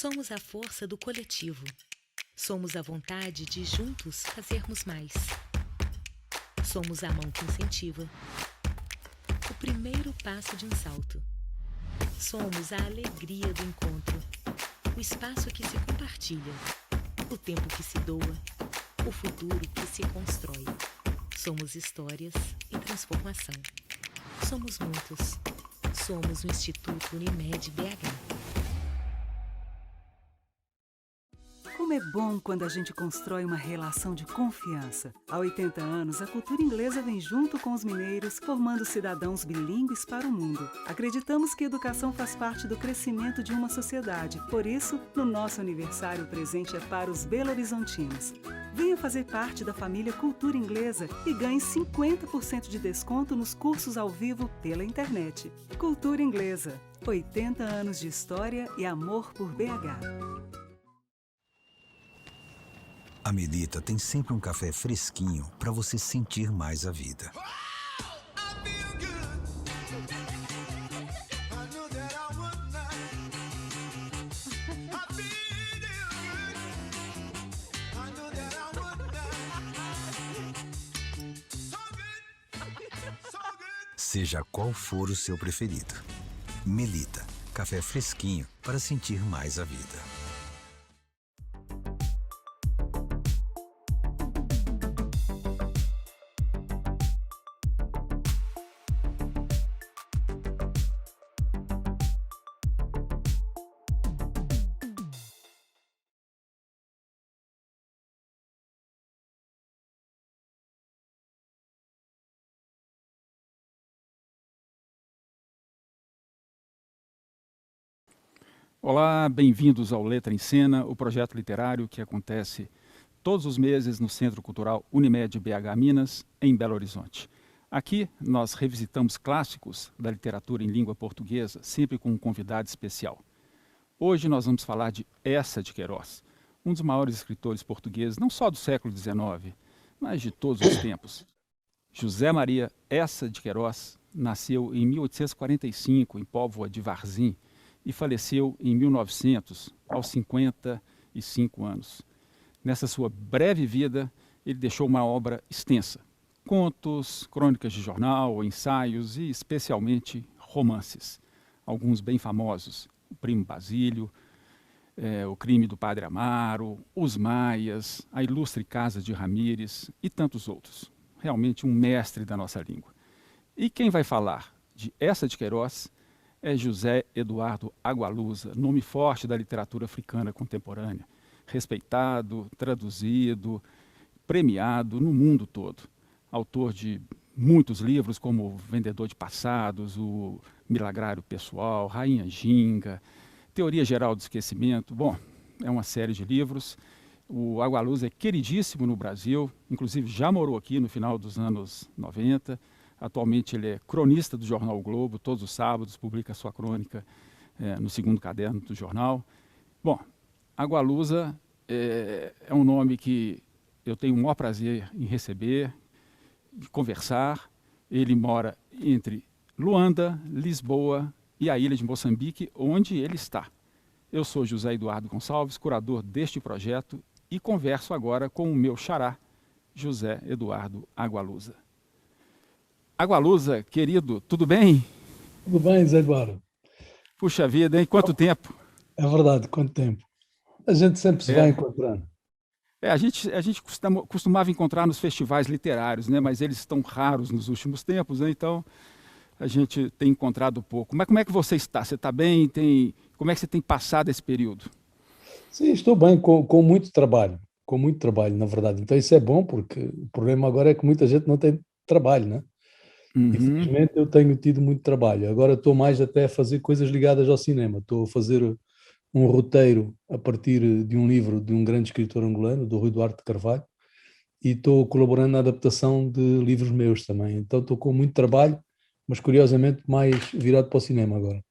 Somos a força do coletivo. Somos a vontade de juntos fazermos mais. Somos a mão que incentiva. O primeiro passo de um salto. Somos a alegria do encontro. O espaço que se compartilha. O tempo que se doa. O futuro que se constrói. Somos histórias e transformação. Somos muitos. Somos o Instituto Unimed BH. Como é bom quando a gente constrói uma relação de confiança. Há 80 anos, a cultura inglesa vem junto com os mineiros, formando cidadãos bilíngues para o mundo. Acreditamos que a educação faz parte do crescimento de uma sociedade. Por isso, no nosso aniversário, o presente é para os belo-horizontinos. Venha fazer parte da família Cultura Inglesa e ganhe 50% de desconto nos cursos ao vivo pela internet. Cultura Inglesa, 80 anos de história e amor por BH. A Melita tem sempre um café fresquinho para você sentir mais a vida. Seja qual for o seu preferido. Melita, café fresquinho para sentir mais a vida. Olá, bem-vindos ao Letra em Cena, o projeto literário que acontece todos os meses no Centro Cultural Unimed BH Minas, em Belo Horizonte. Aqui nós revisitamos clássicos da literatura em língua portuguesa, sempre com um convidado especial. Hoje nós vamos falar de Eça de Queiroz, um dos maiores escritores portugueses, não só do século XIX, mas de todos os tempos. José Maria Eça de Queiroz nasceu em 1845, em Póvoa de Varzim, e faleceu em 1900, aos 55 anos. Nessa sua breve vida, ele deixou uma obra extensa. Contos, crônicas de jornal, ensaios e, especialmente, romances. Alguns bem famosos. O Primo Basílio, O Crime do Padre Amaro, Os Maias, A Ilustre Casa de Ramírez e tantos outros. Realmente um mestre da nossa língua. E quem vai falar de Eça de Queiroz é José Eduardo Agualusa, nome forte da literatura africana contemporânea, respeitado, traduzido, premiado no mundo todo. Autor de muitos livros, como O Vendedor de Passados, O Milagrário Pessoal, Rainha Ginga, Teoria Geral do Esquecimento. Bom, é uma série de livros. O Agualusa é queridíssimo no Brasil, inclusive já morou aqui no final dos anos 90. Atualmente ele é cronista do jornal o Globo, todos os sábados publica a sua crônica no segundo caderno do jornal. Bom, Agualusa é um nome que eu tenho o maior prazer em receber, de conversar. Ele mora entre Luanda, Lisboa e a ilha de Moçambique, onde ele está. Eu sou José Eduardo Gonçalves, curador deste projeto, e converso agora com o meu xará, José Eduardo Agualusa. Agualusa, querido, tudo bem? Tudo bem, Zé Eduardo? Puxa vida, hein? Quanto tempo? É verdade, quanto tempo. A gente sempre se vai encontrando. A gente costumava encontrar nos festivais literários, né? Mas eles estão raros nos últimos tempos, né? Então a gente tem encontrado pouco. Mas como é que você está? Você está bem? Como é que você tem passado esse período? Sim, estou bem, com muito trabalho, na verdade. Então isso é bom, porque o problema agora é que muita gente não tem trabalho, né? Infelizmente eu tenho tido muito trabalho. Agora estou mais até a fazer coisas ligadas ao cinema. Estou a fazer um roteiro a partir de um livro de um grande escritor angolano, do Rui Duarte de Carvalho, e estou colaborando na adaptação de livros meus também. Então estou com muito trabalho, mas curiosamente mais virado para o cinema agora.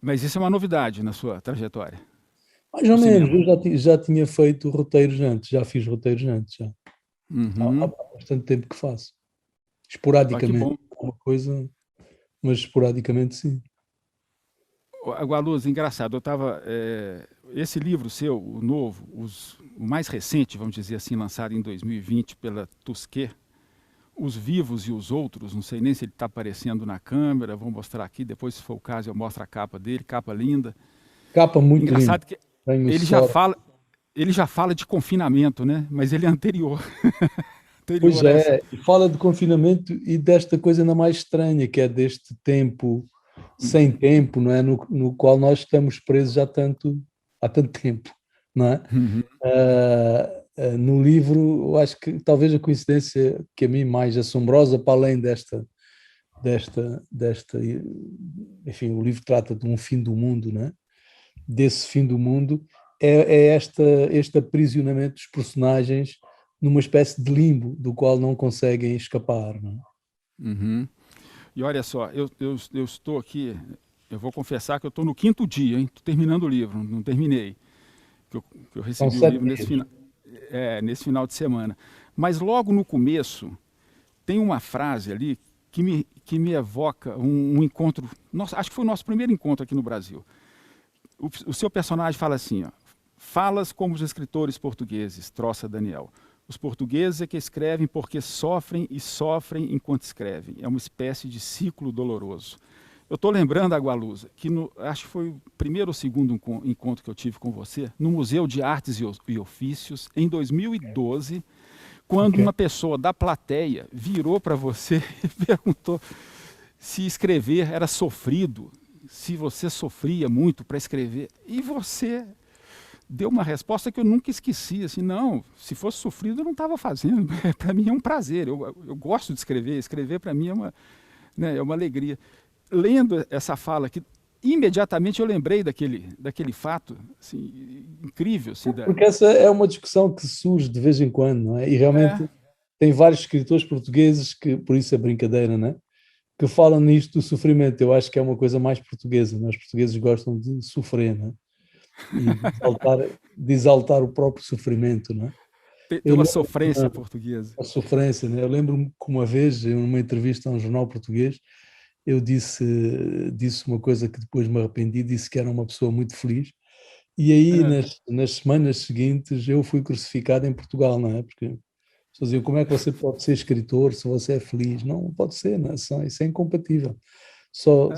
Mas isso é uma novidade na sua trajetória? Mais ou menos, eu já tinha feito roteiros antes, já fiz roteiros antes. Já. Há bastante tempo que faço. Esporadicamente, uma coisa, mas esporadicamente sim. Agualusa, engraçado, eu estava esse livro seu, o novo, o mais recente, vamos dizer assim, lançado em 2020 pela Tusquet, Os Vivos e os Outros, não sei nem se ele está aparecendo na câmera, vou mostrar aqui, depois se for o caso eu mostro a capa dele, capa linda. Capa muito linda. Engraçado que ele já fala de confinamento, né? Mas ele é anterior. Pois é, e fala de confinamento e desta coisa ainda mais estranha, que é deste tempo sem tempo, não é? No qual nós estamos presos há tanto tempo, não é? No livro, eu acho que talvez a coincidência que a mim mais assombrosa, para além desta, enfim, o livro trata de um fim do mundo, não é? Desse fim do mundo, é este aprisionamento dos personagens numa espécie de limbo do qual não conseguem escapar, não é? E olha só, eu estou aqui, eu vou confessar que eu estou no 5º dia, hein? Estou terminando o livro, não terminei. Eu recebi o livro nesse final de semana. Mas logo no começo, tem uma frase ali que me evoca um encontro, acho que foi o nosso primeiro encontro aqui no Brasil. O seu personagem fala assim, ó, falas como os escritores portugueses, troça Daniel. Os portugueses é que escrevem porque sofrem e sofrem enquanto escrevem. É uma espécie de ciclo doloroso. Eu estou lembrando, Agualusa, que acho que foi o primeiro ou segundo encontro que eu tive com você, no Museu de Artes e Ofícios, em 2012, quando uma pessoa da plateia virou para você e perguntou se escrever era sofrido, se você sofria muito para escrever. E você deu uma resposta que eu nunca esqueci, assim, não, se fosse sofrido eu não estava fazendo, para mim é um prazer, eu gosto de escrever para mim é uma alegria. Lendo essa fala aqui, imediatamente eu lembrei daquele fato, assim, incrível. Assim, Porque essa é uma discussão que surge de vez em quando, não é? E realmente tem vários escritores portugueses, que por isso é brincadeira, não é? Que falam nisto do sofrimento. Eu acho que é uma coisa mais portuguesa, não é? Os portugueses gostam de sofrer, não é? E de exaltar o próprio sofrimento, não é? Pela sofrência portuguesa. A sofrência, né? Eu lembro-me que uma vez, em uma entrevista a um jornal português, eu disse uma coisa que depois me arrependi, disse que era uma pessoa muito feliz, e aí nas semanas seguintes eu fui crucificado em Portugal, não é? Porque as pessoas diziam, como é que você pode ser escritor se você é feliz? Não pode ser, não é? Isso é incompatível. Só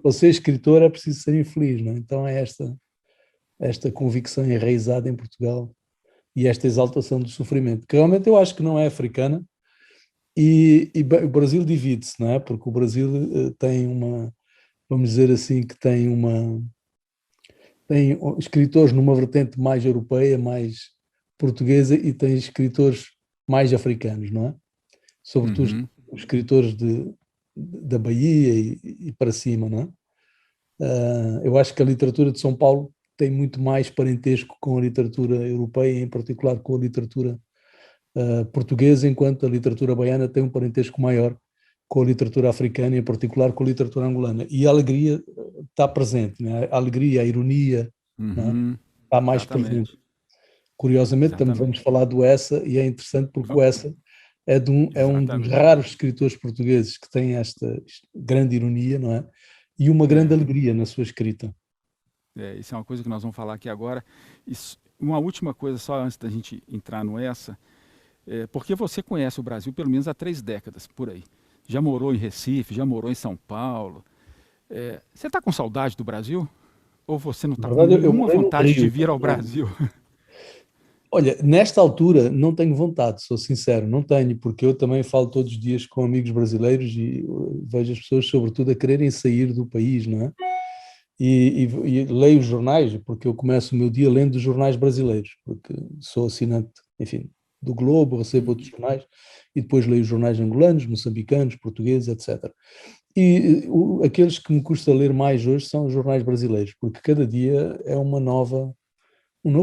para ser escritor é preciso ser infeliz, não é? Então é esta convicção enraizada em Portugal e esta exaltação do sofrimento, que realmente eu acho que não é africana, e o Brasil divide-se, não é? Porque o Brasil tem vamos dizer assim, que tem escritores numa vertente mais europeia, mais portuguesa, e tem escritores mais africanos, não é? Sobretudo os escritores da Bahia e para cima, não é? Eu acho que a literatura de São Paulo tem muito mais parentesco com a literatura europeia, em particular com a literatura portuguesa, enquanto a literatura baiana tem um parentesco maior com a literatura africana, em particular com a literatura angolana. E a alegria está presente, né? A alegria, a ironia, né? Está mais presente. Curiosamente, também vamos falar do Essa, e é interessante porque o Essa é um dos raros escritores portugueses que tem esta grande ironia, não é? E uma grande alegria na sua escrita. Isso é uma coisa que nós vamos falar aqui agora. Uma última coisa, só antes da gente entrar no Essa, porque você conhece o Brasil pelo menos há 3 décadas, por aí. Já morou em Recife, já morou em São Paulo. Você está com saudade do Brasil? Ou você não está com nenhuma vontade de vir ao Brasil? Olha, nesta altura não tenho vontade, sou sincero, não tenho, porque eu também falo todos os dias com amigos brasileiros e vejo as pessoas, sobretudo, a quererem sair do país, não é? E leio os jornais, porque eu começo o meu dia lendo os jornais brasileiros, porque sou assinante, enfim, do Globo, recebo outros jornais, e depois leio os jornais angolanos, moçambicanos, portugueses, etc. E aqueles que me custa ler mais hoje são os jornais brasileiros, porque cada dia é um novo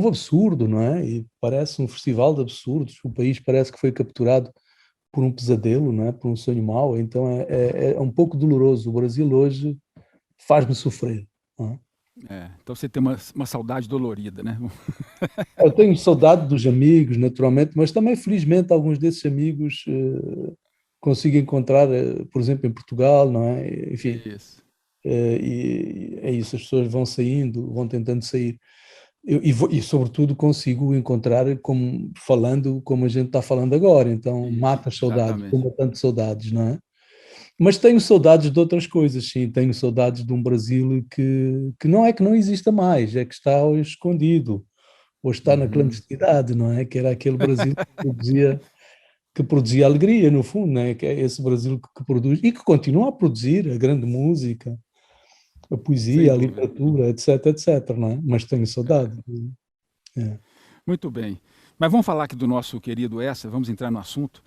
absurdo, não é? E parece um festival de absurdos, o país parece que foi capturado por um pesadelo, não é? Por um sonho mau, então é um pouco doloroso. O Brasil hoje faz-me sofrer. Então você tem uma saudade dolorida, né? Eu tenho saudade dos amigos, naturalmente, mas também, felizmente, alguns desses amigos consigo encontrar, por exemplo, em Portugal, não é? Enfim, e é isso, as pessoas vão saindo, vão tentando sair. e sobretudo consigo encontrar falando como a gente está falando agora, então mata as saudades, como tantas saudades, não é? Mas tenho saudades de outras coisas, sim, tenho saudades de um Brasil que não é que não exista mais, é que está escondido, ou está na clandestinidade, não é? Que era aquele Brasil que produzia alegria, no fundo, não é? Que é esse Brasil que produz, e que continua a produzir a grande música, a poesia, a literatura, etc, etc, não é? Mas tenho saudade. É. Muito bem. Mas vamos falar aqui do nosso querido Essa, vamos entrar no assunto.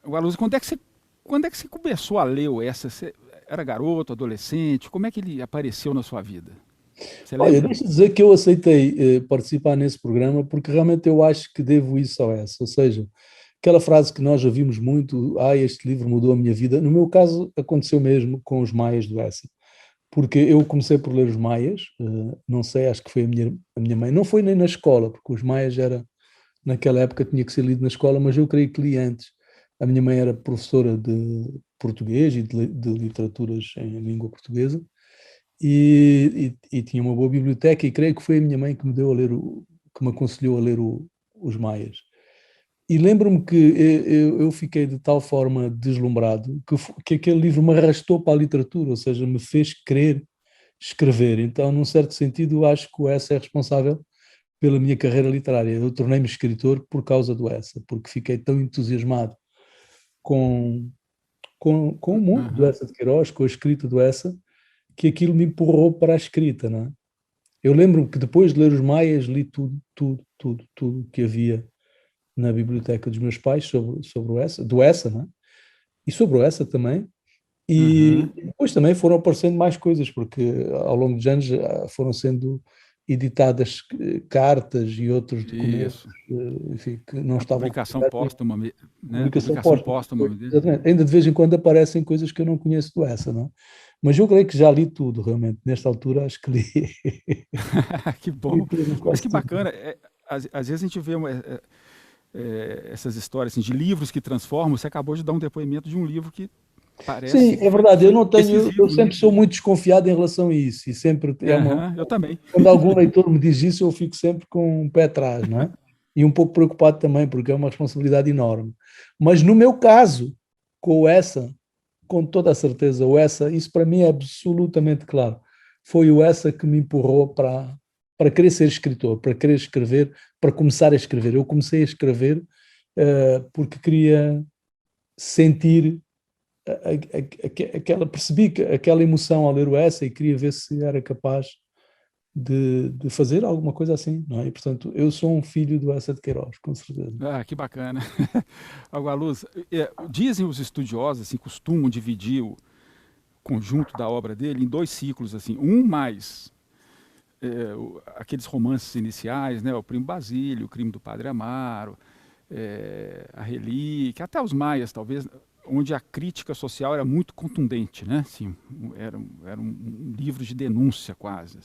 Gualuzzi, quando é que você começou a ler o Essa? Você era garoto, adolescente? Como é que ele apareceu na sua vida? Olha, deixa eu dizer que eu aceitei participar nesse programa porque realmente eu acho que devo isso ao Essa, ou seja, aquela frase que nós ouvimos muito, este livro mudou a minha vida, no meu caso aconteceu mesmo com os Maias do Essa, porque eu comecei por ler os Maias, não sei, acho que foi a minha mãe, não foi nem na escola, porque os Maias naquela época tinha que ser lido na escola, mas eu creio que li antes. A minha mãe era professora de português e de literaturas em língua portuguesa, e tinha uma boa biblioteca, e creio que foi a minha mãe que me deu a ler, que me aconselhou a ler os Maias. E lembro-me que eu fiquei de tal forma deslumbrado que aquele livro me arrastou para a literatura, ou seja, me fez querer escrever. Então, num certo sentido, eu acho que o Essa é responsável pela minha carreira literária. Eu tornei-me escritor por causa do Essa, porque fiquei tão entusiasmado com o mundo do Essa de Queiroz, com a escrita do Essa, que aquilo me empurrou para a escrita, não é? Eu lembro-me que depois de ler os Maias, li tudo que havia na biblioteca dos meus pais sobre o Essa, do Essa, não é? E sobre o Essa também. E depois também foram aparecendo mais coisas, porque ao longo dos anos foram sendo editadas cartas e outros documentos, enfim, que não estavam... Publicação póstuma, né? Publicação póstuma. Exatamente. Ainda de vez em quando aparecem coisas que eu não conheço do Essa, não é? Mas eu creio que já li tudo, realmente. Nesta altura, acho que li. Que bom. Mas que bacana. Às vezes a gente vê essas histórias assim, de livros que transformam. Você acabou de dar um depoimento de um livro que parece... Sim, é verdade. Eu sempre sou muito desconfiado em relação a isso. E sempre eu também. Quando algum leitor me diz isso, eu fico sempre com um pé atrás, não é? E um pouco preocupado também, porque é uma responsabilidade enorme. Mas no meu caso, com o Essa, com toda a certeza, o Essa, isso para mim é absolutamente claro. Foi o Essa que me empurrou para querer ser escritor, para querer escrever, para começar a escrever. Eu comecei a escrever porque queria sentir percebi aquela emoção ao ler o Essa e queria ver se era capaz de fazer alguma coisa assim, não é? E, portanto, eu sou um filho do Essa de Queiroz, com certeza. Que bacana. Gualuzzi, dizem os estudiosos, assim, costumam dividir o conjunto da obra dele em 2 ciclos, assim, um mais aqueles romances iniciais, né, o Primo Basílio, o Crime do Padre Amaro, a Relíquia, até os Maias, talvez, onde a crítica social era muito contundente, né? Assim, era um livro de denúncia quase.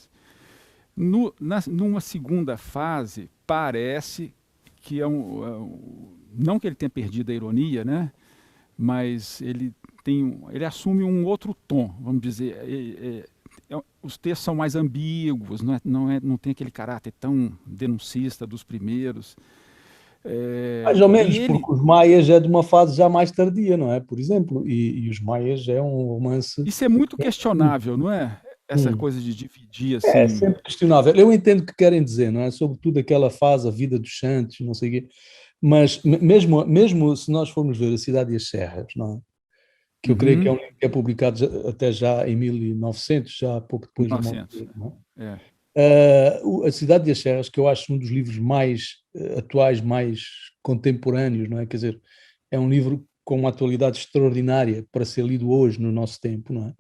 Numa segunda fase, parece que não que ele tenha perdido a ironia, né? Mas ele assume um outro tom, vamos dizer. Os textos são mais ambíguos, não tem aquele caráter tão denuncista dos primeiros. Mais ou menos, porque os Maias é de uma fase já mais tardia, não é? Por exemplo, e os Maias é um romance... Isso é muito questionável, não é? Essa coisa de dividir, assim... É sempre questionável. Eu entendo o que querem dizer, não é? Sobretudo aquela fase, a vida dos santos, não sei o quê. Mas mesmo se nós formos ver A Cidade e as Serras, não é? Que eu creio que é um livro que é publicado até já em 1900, já pouco depois do morte, não é? A Cidade e as Serras, que eu acho um dos livros mais atuais, mais contemporâneos, não é? Quer dizer, é um livro com uma atualidade extraordinária para ser lido hoje, no nosso tempo, não é?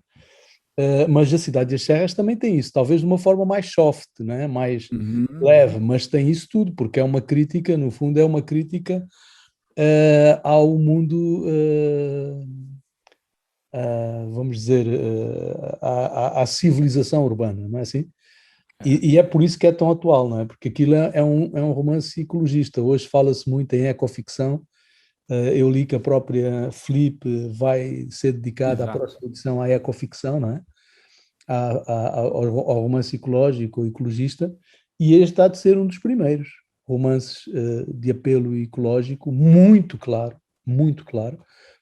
Mas A Cidade e as Serras também tem isso, talvez de uma forma mais soft, não é? Mais leve, mas tem isso tudo, porque é uma crítica, no fundo é uma crítica ao mundo, vamos dizer, à civilização urbana, não é assim? E é por isso que é tão atual, não é? Porque aquilo é um romance ecologista. Hoje fala-se muito em ecoficção. Eu li que a própria Filipe vai ser dedicada à próxima edição à ecoficção, não é? ao romance ecológico ou ecologista, e este há de ser um dos primeiros romances de apelo ecológico, muito claro,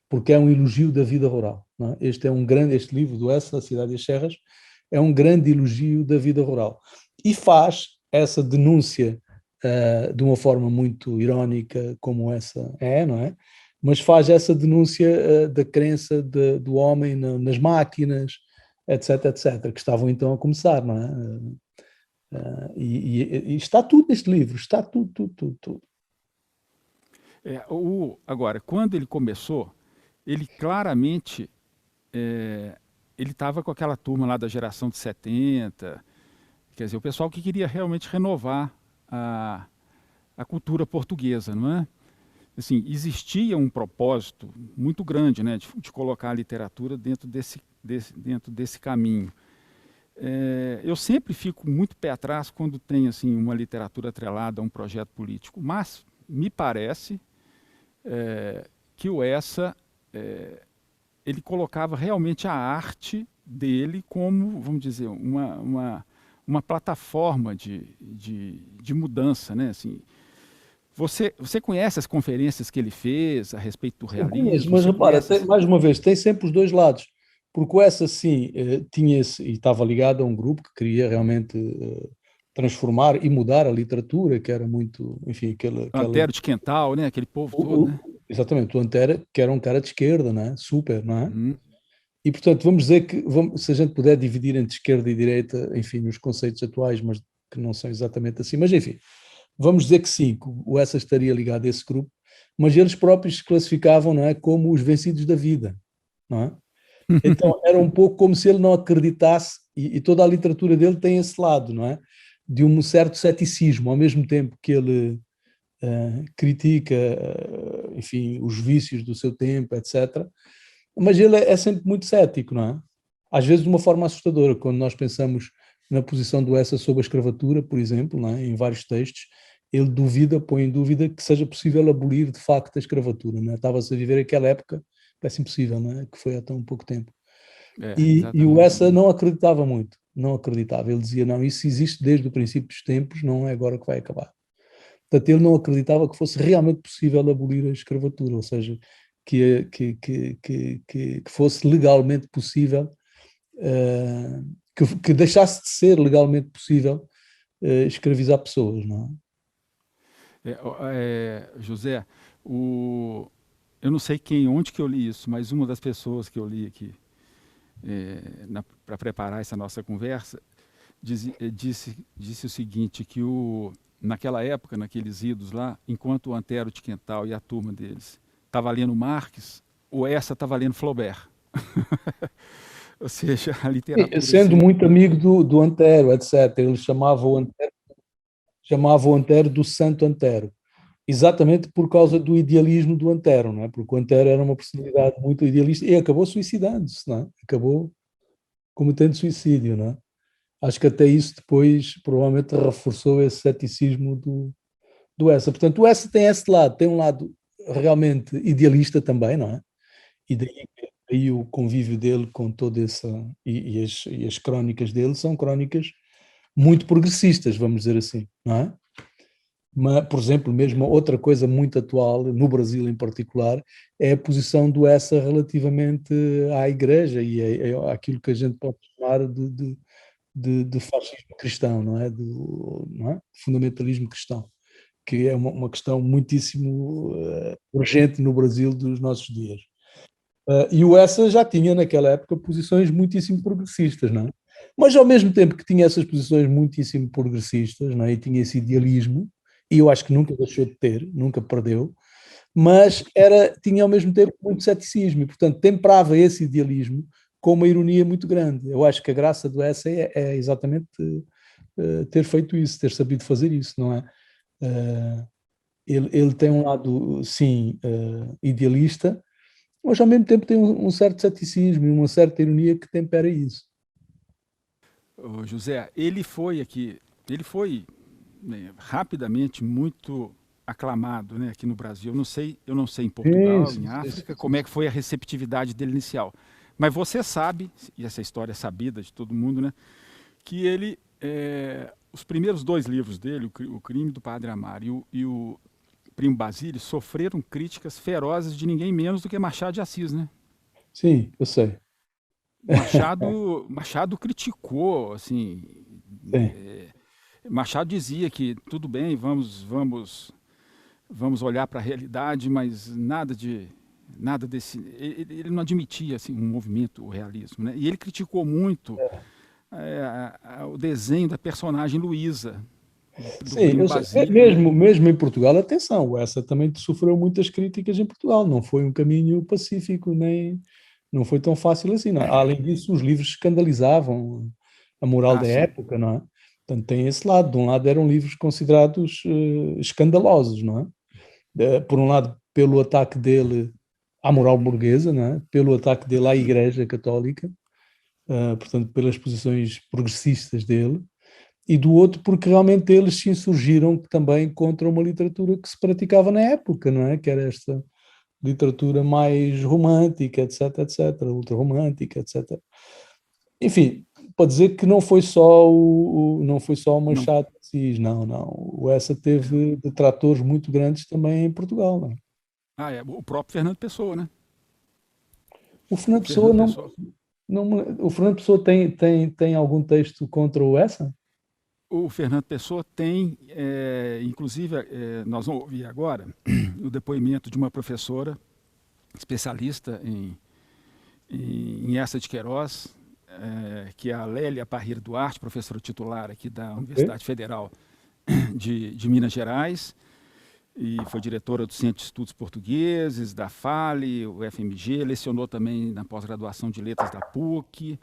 porque é um elogio da vida rural. Não é? Este livro do Essa, A Cidade e as Serras, é um grande elogio da vida rural. E faz essa denúncia de uma forma muito irónica, como essa não é? Mas faz essa denúncia da crença do homem nas máquinas, etc., que estavam então a começar, não é? E está tudo neste livro, está tudo. Agora, quando ele começou, ele claramente ele estava com aquela turma lá da geração de 70, quer dizer, o pessoal que queria realmente renovar a cultura portuguesa, não é? Assim, existia um propósito muito grande, né, de colocar a literatura dentro desse caminho. Eu sempre fico muito pé atrás quando tem assim, uma literatura atrelada a um projeto político, mas me parece que o Essa ele colocava realmente a arte dele como, vamos dizer, uma plataforma de mudança, né? Assim, você conhece as conferências que ele fez a respeito do realismo? Mas repara, mais uma vez, tem sempre os dois lados, porque o Essa, sim, tinha-se e estava ligado a um grupo que queria realmente transformar e mudar a literatura, que era muito, enfim, Antero de Quental, né? Aquele povo todo, né? Exatamente, o Antero, que era um cara de esquerda, não é? Super, não é? E, portanto, vamos dizer que, se a gente puder dividir entre esquerda e direita, enfim, nos conceitos atuais, mas que não são exatamente assim, mas enfim, vamos dizer que sim, que o Essa estaria ligado a esse grupo, mas eles próprios se classificavam, não é, como os vencidos da vida, não é? Então era um pouco como se ele não acreditasse, e toda a literatura dele tem esse lado, não é? De um certo ceticismo, ao mesmo tempo que ele critica, enfim, os vícios do seu tempo, etc., mas ele é sempre muito cético, não é? Às vezes de uma forma assustadora, quando nós pensamos na posição do Essa sobre a escravatura, por exemplo, não é? Em vários textos, ele põe em dúvida que seja possível abolir de facto a escravatura, não é? Estava-se a viver aquela época, parece impossível, não é? Que foi há tão pouco tempo. E o Essa não acreditava muito, não acreditava, ele dizia, não, isso existe desde o princípio dos tempos, não é agora que vai acabar. Portanto, ele não acreditava que fosse realmente possível abolir a escravatura, ou seja, que fosse legalmente possível, que deixasse de ser legalmente possível escravizar pessoas, não é? José, eu não sei onde que eu li isso, mas uma das pessoas que eu li aqui para preparar essa nossa conversa disse o seguinte, que naquela época, naqueles idos lá, enquanto o Antero de Quental e a turma deles estava lendo Marx, o Essa estava lendo Flaubert. Ou seja, a literatura... Sendo muito amigo do Antero, etc., ele chamava o Antero do Santo Antero, exatamente por causa do idealismo do Antero, não é? Porque o Antero era uma personalidade muito idealista e acabou suicidando-se, não é? Acabou cometendo suicídio, não é? Acho que até isso depois provavelmente reforçou esse ceticismo do Essa. Portanto, o Essa tem esse lado, tem um lado realmente idealista também, não é? E daí o convívio dele com toda essa... E as crónicas dele são crónicas muito progressistas, vamos dizer assim, não é? Mas, por exemplo, mesmo outra coisa muito atual, no Brasil em particular, é a posição do Essa relativamente à Igreja e àquilo que a gente pode chamar de fascismo cristão, não é? Não é? Fundamentalismo cristão, que é uma questão muitíssimo urgente no Brasil dos nossos dias. E o Essa já tinha naquela época posições muitíssimo progressistas, não é? Mas ao mesmo tempo que tinha essas posições muitíssimo progressistas, não é? E tinha esse idealismo, e eu acho que nunca deixou de ter, nunca perdeu, mas tinha ao mesmo tempo muito ceticismo, e portanto temperava esse idealismo com uma ironia muito grande. Eu acho que a graça do Essa é exatamente ter feito isso, ter sabido fazer isso, não é? Ele tem um lado, sim, idealista, mas ao mesmo tempo tem um certo ceticismo e uma certa ironia que tempera isso. José, ele foi rapidamente muito aclamado, né, aqui no Brasil. Eu não sei em Portugal, em África, como é que foi a receptividade dele inicial. Mas você sabe, e essa história é sabida de todo mundo, né, que ele, os primeiros 2 livros dele, O Crime do Padre Amaro e o Primo Basílio, sofreram críticas ferozes de ninguém menos do que Machado de Assis, né? Sim, eu sei. Machado criticou, assim, Machado dizia que tudo bem, vamos olhar para a realidade, mas nada desse, ele não admitia assim um movimento, o realismo, né? E ele criticou muito o desenho da personagem Luísa. Sim, mesmo em Portugal, atenção, essa também sofreu muitas críticas em Portugal, não foi um caminho pacífico, nem não foi tão fácil assim, não é? Além disso, os livros escandalizavam a moral da época, não é? Portanto, tem esse lado. De um lado eram livros considerados escandalosos, não é? Por um lado, pelo ataque dele à moral burguesa, não é? Pelo ataque dele à Igreja Católica, portanto, pelas posições progressistas dele, e do outro porque realmente eles se insurgiram também contra uma literatura que se praticava na época, não é? Que era esta literatura mais romântica, etc, etc, ultra-romântica, etc. Enfim, pode dizer que não foi só o Machado de Assis, não. O Essa teve detratores muito grandes também em Portugal, não é? O próprio Fernando Pessoa, né? O Fernando Pessoa o Fernando Pessoa tem algum texto contra o Essa? O Fernando Pessoa tem, inclusive, nós vamos ouvir agora o depoimento de uma professora especialista em Essa de Queiroz, que é a Lélia Parreira Duarte, professora titular aqui da Universidade Federal de Minas Gerais, e foi diretora do Centro de Estudos Portugueses, da FALE, o FMG, lecionou também na pós-graduação de Letras da PUC,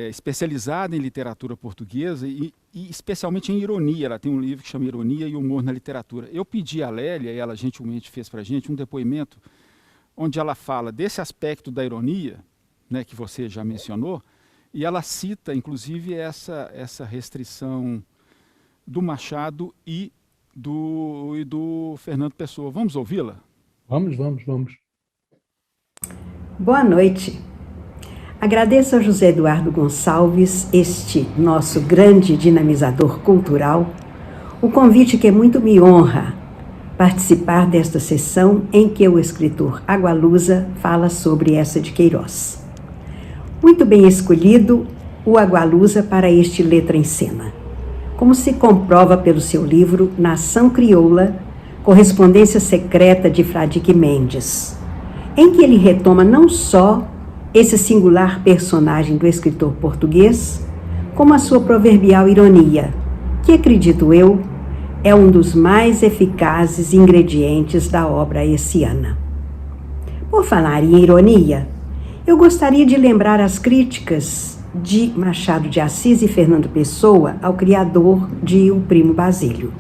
especializada em literatura portuguesa e especialmente em ironia. Ela tem um livro que chama Ironia e Humor na Literatura. Eu pedi a Lélia, e ela gentilmente fez para a gente um depoimento onde ela fala desse aspecto da ironia, né, que você já mencionou, e ela cita, inclusive, essa restrição do Machado e do Fernando Pessoa. Vamos ouvi-la? Vamos. Boa noite. Agradeço ao José Eduardo Gonçalves, este nosso grande dinamizador cultural, o convite que muito me honra participar desta sessão em que o escritor Agualusa fala sobre Essa de Queiroz. Muito bem escolhido o Agualusa para este Letra em Cena, como se comprova pelo seu livro Nação Crioula, Correspondência Secreta de Fradique Mendes, em que ele retoma não só esse singular personagem do escritor português, como a sua proverbial ironia, que, acredito eu, é um dos mais eficazes ingredientes da obra hessiana. Por falar em ironia, eu gostaria de lembrar as críticas de Machado de Assis e Fernando Pessoa ao criador de O Primo Basílio.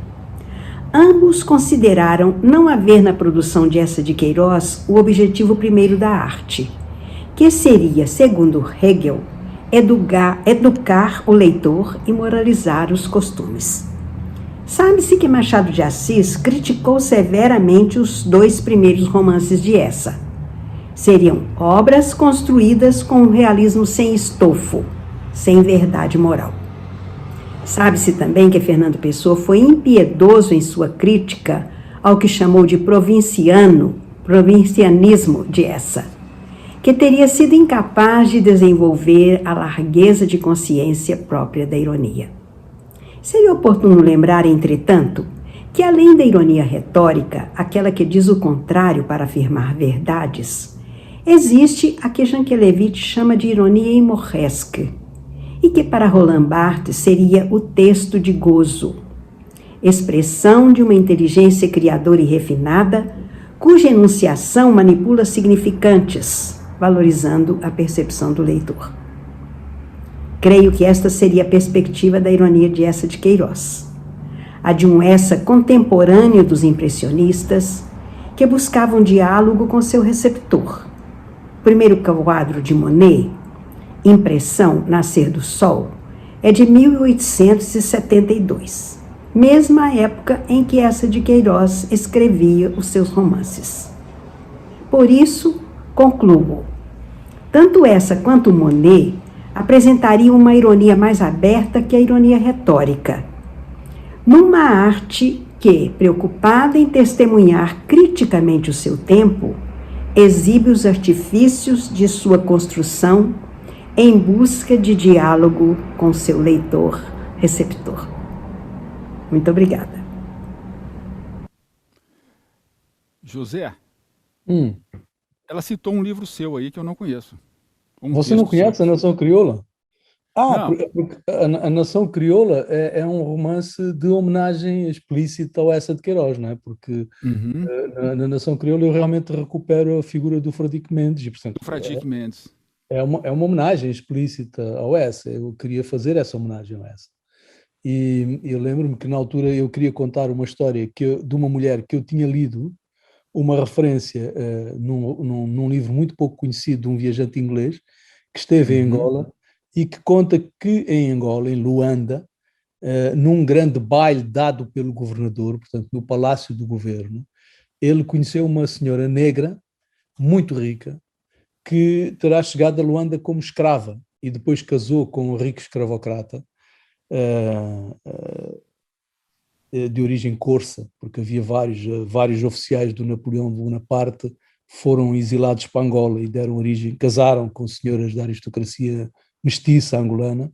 Ambos consideraram não haver na produção de Essa de Queiroz o objetivo primeiro da arte, que seria, segundo Hegel, educar o leitor e moralizar os costumes. Sabe-se que Machado de Assis criticou severamente os 2 primeiros romances de Essa. Seriam obras construídas com um realismo sem estofo, sem verdade moral. Sabe-se também que Fernando Pessoa foi impiedoso em sua crítica ao que chamou de provincianismo de Essa, que teria sido incapaz de desenvolver a largueza de consciência própria da ironia. Seria oportuno lembrar, entretanto, que além da ironia retórica, aquela que diz o contrário para afirmar verdades, existe a que Jankelevich chama de ironia imoresque, e que para Roland Barthes seria o texto de gozo, expressão de uma inteligência criadora e refinada, cuja enunciação manipula significantes, valorizando a percepção do leitor. Creio que esta seria a perspectiva da ironia de Essa de Queiroz, a de um Essa contemporâneo dos impressionistas, que buscavam diálogo com seu receptor. O primeiro quadro de Monet, Impressão, Nascer do Sol, é de 1872, mesma época em que Essa de Queiroz escrevia os seus romances. Por isso, concluo, Tanto essa quanto Monet apresentariam uma ironia mais aberta que a ironia retórica. Numa arte que, preocupada em testemunhar criticamente o seu tempo, exibe os artifícios de sua construção em busca de diálogo com seu leitor-receptor. Muito obrigada. José, ela citou um livro seu aí que eu não conheço. Você não conhece A Nação Crioula? Porque a Nação Crioula é um romance de homenagem explícita ao Eça de Queiroz, não é? Porque na Nação Crioula eu realmente recupero a figura do Fradique Mendes. E, portanto, Fradique Mendes. É uma homenagem explícita ao Eça. Eu queria fazer essa homenagem ao Eça. E eu lembro-me que na altura eu queria contar uma história de uma mulher que eu tinha lido, uma referência num livro muito pouco conhecido de um viajante inglês que esteve em Angola e que conta que em Angola, em Luanda, num grande baile dado pelo governador, portanto no palácio do governo, ele conheceu uma senhora negra muito rica que terá chegado a Luanda como escrava e depois casou com um rico escravocrata de origem corsa, porque havia vários oficiais do Napoleão Bonaparte foram exilados para Angola e casaram com senhoras da aristocracia mestiça angolana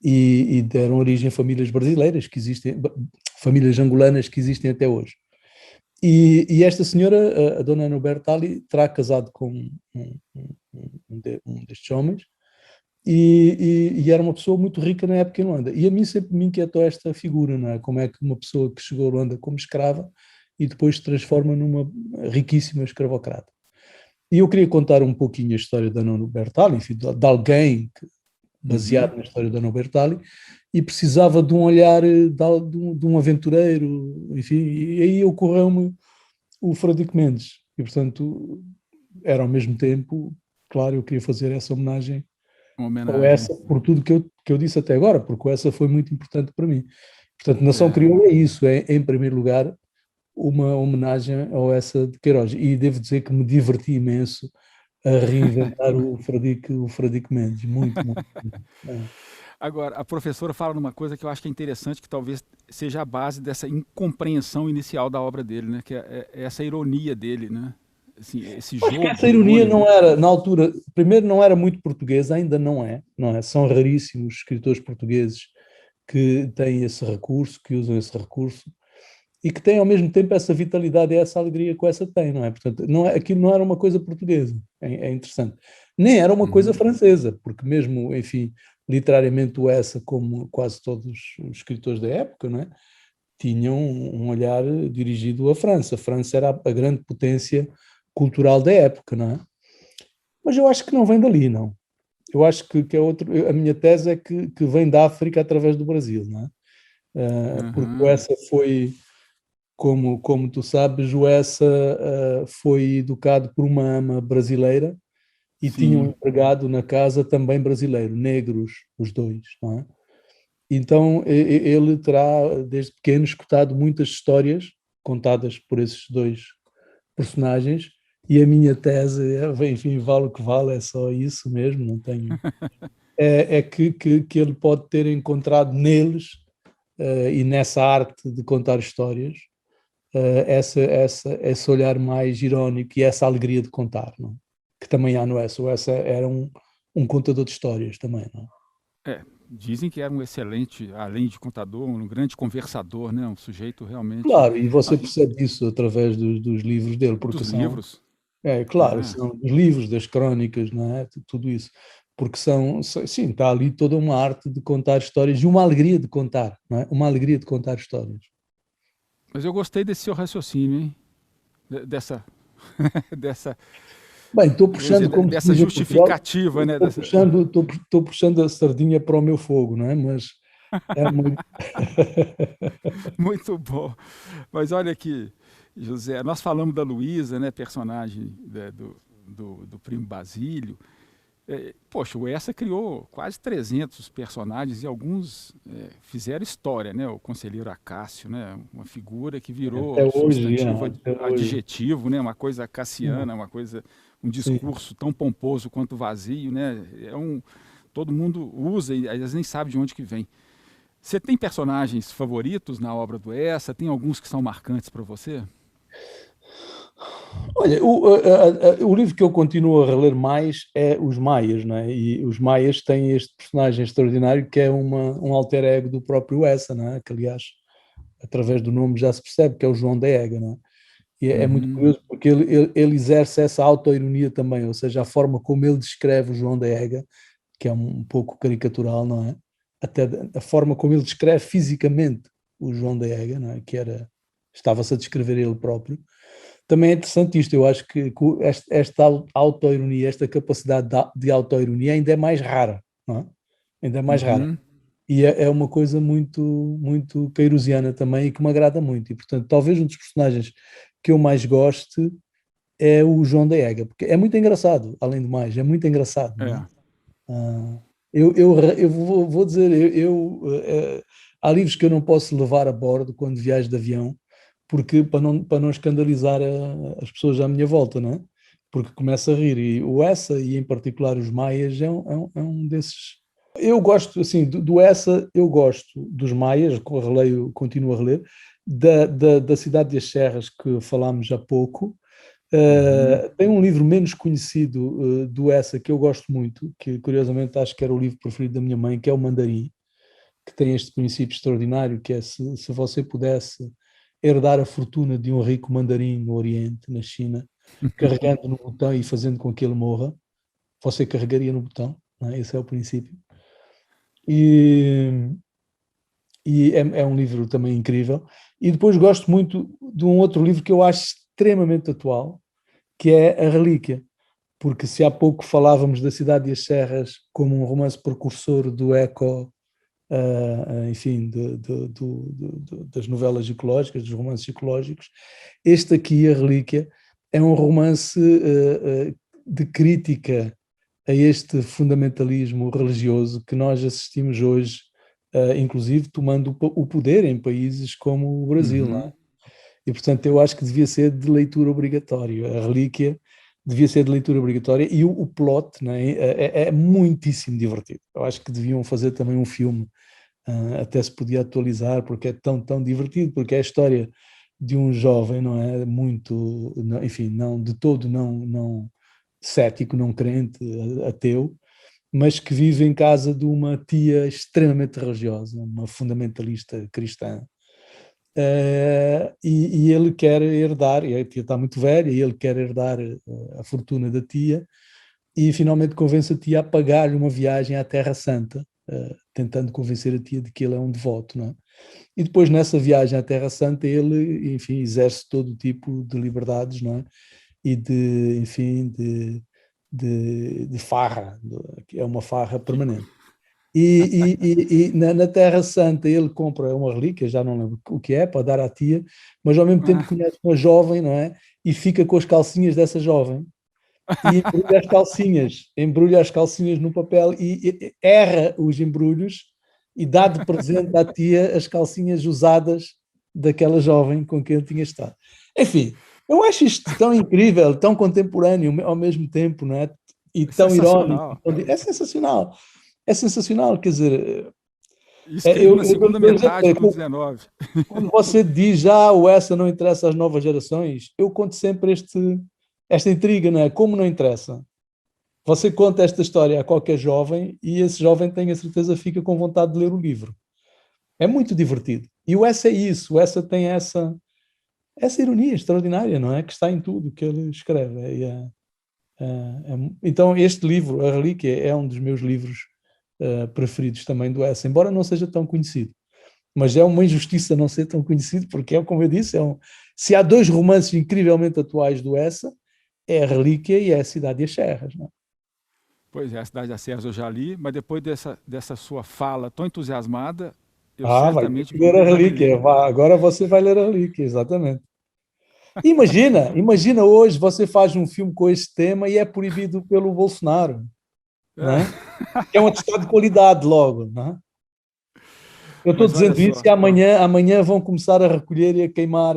e deram origem a famílias brasileiras que existem, famílias angolanas que existem até hoje. E esta senhora, a dona Ana Bertali, terá casado com um destes homens e era uma pessoa muito rica na época em Luanda. E a mim sempre me inquietou esta figura, não é? Como é que uma pessoa que chegou a Luanda como escrava e depois se transforma numa riquíssima escravocrata. E eu queria contar um pouquinho a história da Ana Bertali, enfim, de alguém baseado na história da Ana Bertali, e precisava de um olhar de um aventureiro, enfim, e aí ocorreu-me o Fradique Mendes. E, portanto, era ao mesmo tempo, claro, eu queria fazer essa homenagem. Ao Eça, por tudo que eu disse até agora, porque o Eça foi muito importante para mim. Portanto, Nação Crioula é isso, é, em primeiro lugar, uma homenagem ao Eça de Queiroz. E devo dizer que me diverti imenso a reinventar o Fradique Mendes. Muito. Agora, a professora fala numa coisa que eu acho que é interessante, que talvez seja a base dessa incompreensão inicial da obra dele, né? Que é essa ironia dele, né? Assim, esse jogo. Essa ironia não era, na altura, primeiro não era muito portuguesa, ainda não é. São raríssimos escritores portugueses que têm esse recurso, que usam esse recurso e que têm ao mesmo tempo essa vitalidade e essa alegria que essa tem, não é? Portanto, aquilo não era uma coisa portuguesa, é interessante. Nem era uma coisa francesa, porque mesmo, enfim, literariamente o Eça, como quase todos os escritores da época, não é? Tinham um olhar dirigido à França. A França era a grande potência cultural da época, não é? Mas eu acho que não vem dali, não. Eu acho que é outro. A minha tese é que vem da África através do Brasil, não é? Porque o Eça foi, como tu sabes, o Eça foi educado por uma ama brasileira e tinha um empregado na casa também brasileiro, negros, os dois, não é? Então ele terá, desde pequeno, escutado muitas histórias contadas por esses dois personagens. E a minha tese, enfim, vale o que vale, é só isso mesmo, não tenho. Que ele pode ter encontrado neles e nessa arte de contar histórias esse olhar mais irónico e essa alegria de contar, não? Que também há no Eça. O Eça era um contador de histórias também, não? Dizem que era um excelente, além de contador, um grande conversador, né? Um sujeito realmente... Claro, e você percebe isso através dos livros dele. Porque dos livros? Claro, são os livros, das crónicas, não é? Tudo isso. Porque sim, está ali toda uma arte de contar histórias e uma alegria de contar, não é? Uma alegria de contar histórias. Mas eu gostei desse seu raciocínio, hein? Dessa... Bem, estou puxando como dessa justificativa, né? Estou puxando a sardinha para o meu fogo, não é? Mas é muito... Muito bom. Mas olha aqui, José, nós falamos da Luísa, né, personagem do Primo Basílio, Poxa, o Essa criou quase 300 personagens e alguns fizeram história, né? O Conselheiro Acácio, né? Uma figura que virou Até hoje, substantivo, até hoje. adjetivo, né? Uma coisa cassiana, uma coisa, um Sim. discurso tão pomposo quanto vazio, né? Todo mundo usa e às vezes nem sabe de onde que vem. Você tem personagens favoritos na obra do Essa? Tem alguns que são marcantes para você? Olha, o livro que eu continuo a reler mais é Os Maias, não é? E Os Maias têm este personagem extraordinário que é um alter ego do próprio Essa, não é? Que, aliás, através do nome já se percebe que é o João da Ega, não é? E é muito curioso porque ele exerce essa autoironia também, ou seja, a forma como ele descreve o João da Ega, que é um pouco caricatural, não é? Até a forma como ele descreve fisicamente o João da Ega, não é? Estava-se a descrever ele próprio. Também é interessante isto, eu acho que esta autoironia, esta capacidade de autoironia ainda é mais rara, não é? Ainda é mais rara. E é uma coisa muito, muito queirosiana também e que me agrada muito. E, portanto, talvez um dos personagens que eu mais gosto é o João da Ega, porque é muito engraçado, além do mais, é muito engraçado. Não é? Eu vou dizer, há livros que eu não posso levar a bordo quando viajo de avião, porque para não escandalizar as pessoas à minha volta, não é? Porque começa a rir. E o Essa, e em particular os Maias, é um desses. Eu gosto, assim, do Essa, eu gosto dos Maias, continuo a reler, da Cidade das Serras, que falámos há pouco. Tem um livro menos conhecido do Essa, que eu gosto muito, que curiosamente acho que era o livro preferido da minha mãe, que é o Mandarim, que tem este princípio extraordinário, que é se você pudesse herdar a fortuna de um rico mandarim no Oriente, na China, carregando no botão e fazendo com que ele morra, você carregaria no botão, não é? Esse é o princípio. E é um livro também incrível. E depois gosto muito de um outro livro que eu acho extremamente atual, que é A Relíquia, porque se há pouco falávamos da Cidade e as Serras como um romance precursor do eco, enfim, das novelas ecológicas, dos romances ecológicos, este aqui, A Relíquia, é um romance de crítica a este fundamentalismo religioso que nós assistimos hoje, inclusive tomando o poder em países como o Brasil, não é? E, portanto, eu acho que devia ser de leitura obrigatória. A Relíquia devia ser de leitura obrigatória e o plot, não é muitíssimo divertido. Eu acho que deviam fazer também um filme, até se podia atualizar, porque é tão divertido, porque é a história de um jovem, não é? Muito, enfim, não de todo, não cético, não crente, ateu, mas que vive em casa de uma tia extremamente religiosa, uma fundamentalista cristã. E ele quer herdar, e a tia está muito velha, e ele quer herdar a fortuna da tia, e finalmente convence a tia a pagar-lhe uma viagem à Terra Santa, tentando convencer a tia de que ele é um devoto, não é? E depois nessa viagem à Terra Santa ele, enfim, exerce todo tipo de liberdades, não é? E enfim, de farra, que é uma farra permanente. E na Terra Santa ele compra uma relíquia, já não lembro o que é, para dar à tia, mas ao mesmo tempo conhece uma jovem, não é? E fica com as calcinhas dessa jovem. E embrulha as calcinhas no papel e erra os embrulhos e dá de presente à tia as calcinhas usadas daquela jovem com quem ele tinha estado. Enfim, eu acho isto tão incrível, tão contemporâneo ao mesmo tempo, não é? E tão irónico. É sensacional. É sensacional, quer dizer... Escrevi na segunda metade do 19. Quando você diz já o Essa não interessa às novas gerações, eu conto sempre esta intriga, não é? Como não interessa? Você conta esta história a qualquer jovem e esse jovem, tenho a certeza, fica com vontade de ler o livro. É muito divertido. E o Essa é isso. O Essa tem essa ironia extraordinária, não é? Que está em tudo que ele escreve. Então este livro, A Relíquia, é um dos meus livros preferidos também do Essa, embora não seja tão conhecido. Mas é uma injustiça não ser tão conhecido, porque como eu disse, se há dois romances incrivelmente atuais do Essa, é A Relíquia e é A Cidade e as Serras. Não é? Pois é, A Cidade das Serras eu já li, mas depois dessa sua fala tão entusiasmada, eu vai certamente ler A Relíquia. Agora você vai ler A Relíquia, exatamente. Imagina hoje você faz um filme com esse tema e é proibido pelo Bolsonaro. não é? Que é um atestado de qualidade logo, não é? Eu estou Mas olha dizendo isso só, e amanhã vão começar a recolher e a queimar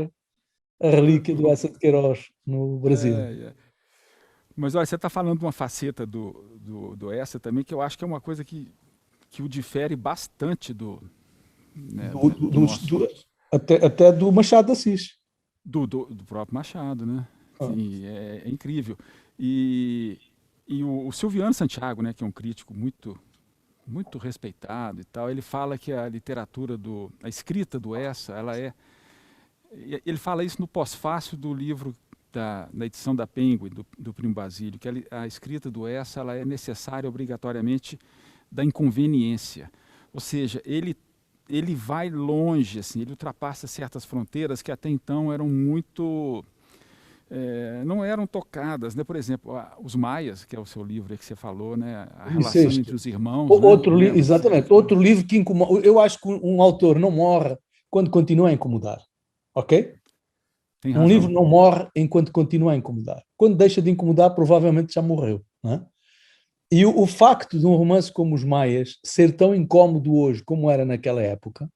a relíquia do Eça de Queiroz no Brasil. mas olha, você está falando de uma faceta do Essa também, que eu acho que é uma coisa que o difere bastante né, do nosso, Até do Machado de Assis. do próprio Machado, né? Ah. Sim, é incrível. E, o Silviano Santiago, né, que é um crítico muito respeitado e tal, ele fala que a literatura a escrita do Essa, ele fala isso no pós-fácio do livro na edição da Penguin, do Primo Basílio, que a escrita do Essa ela é necessária obrigatoriamente da inconveniência. Ou seja, ele vai longe, assim, ele ultrapassa certas fronteiras que até então eram não eram tocadas, né? Por exemplo, os Maias, que é o seu livro aí que você falou, né? A relação entre os irmãos. Né? Exatamente, outro livro que incomoda. Eu acho que um autor não morre quando continua a incomodar, ok? Tem razão. Um livro não morre enquanto continua a incomodar. Quando deixa de incomodar, provavelmente já morreu, não é? E o facto de um romance como Os Maias ser tão incómodo hoje como era naquela época,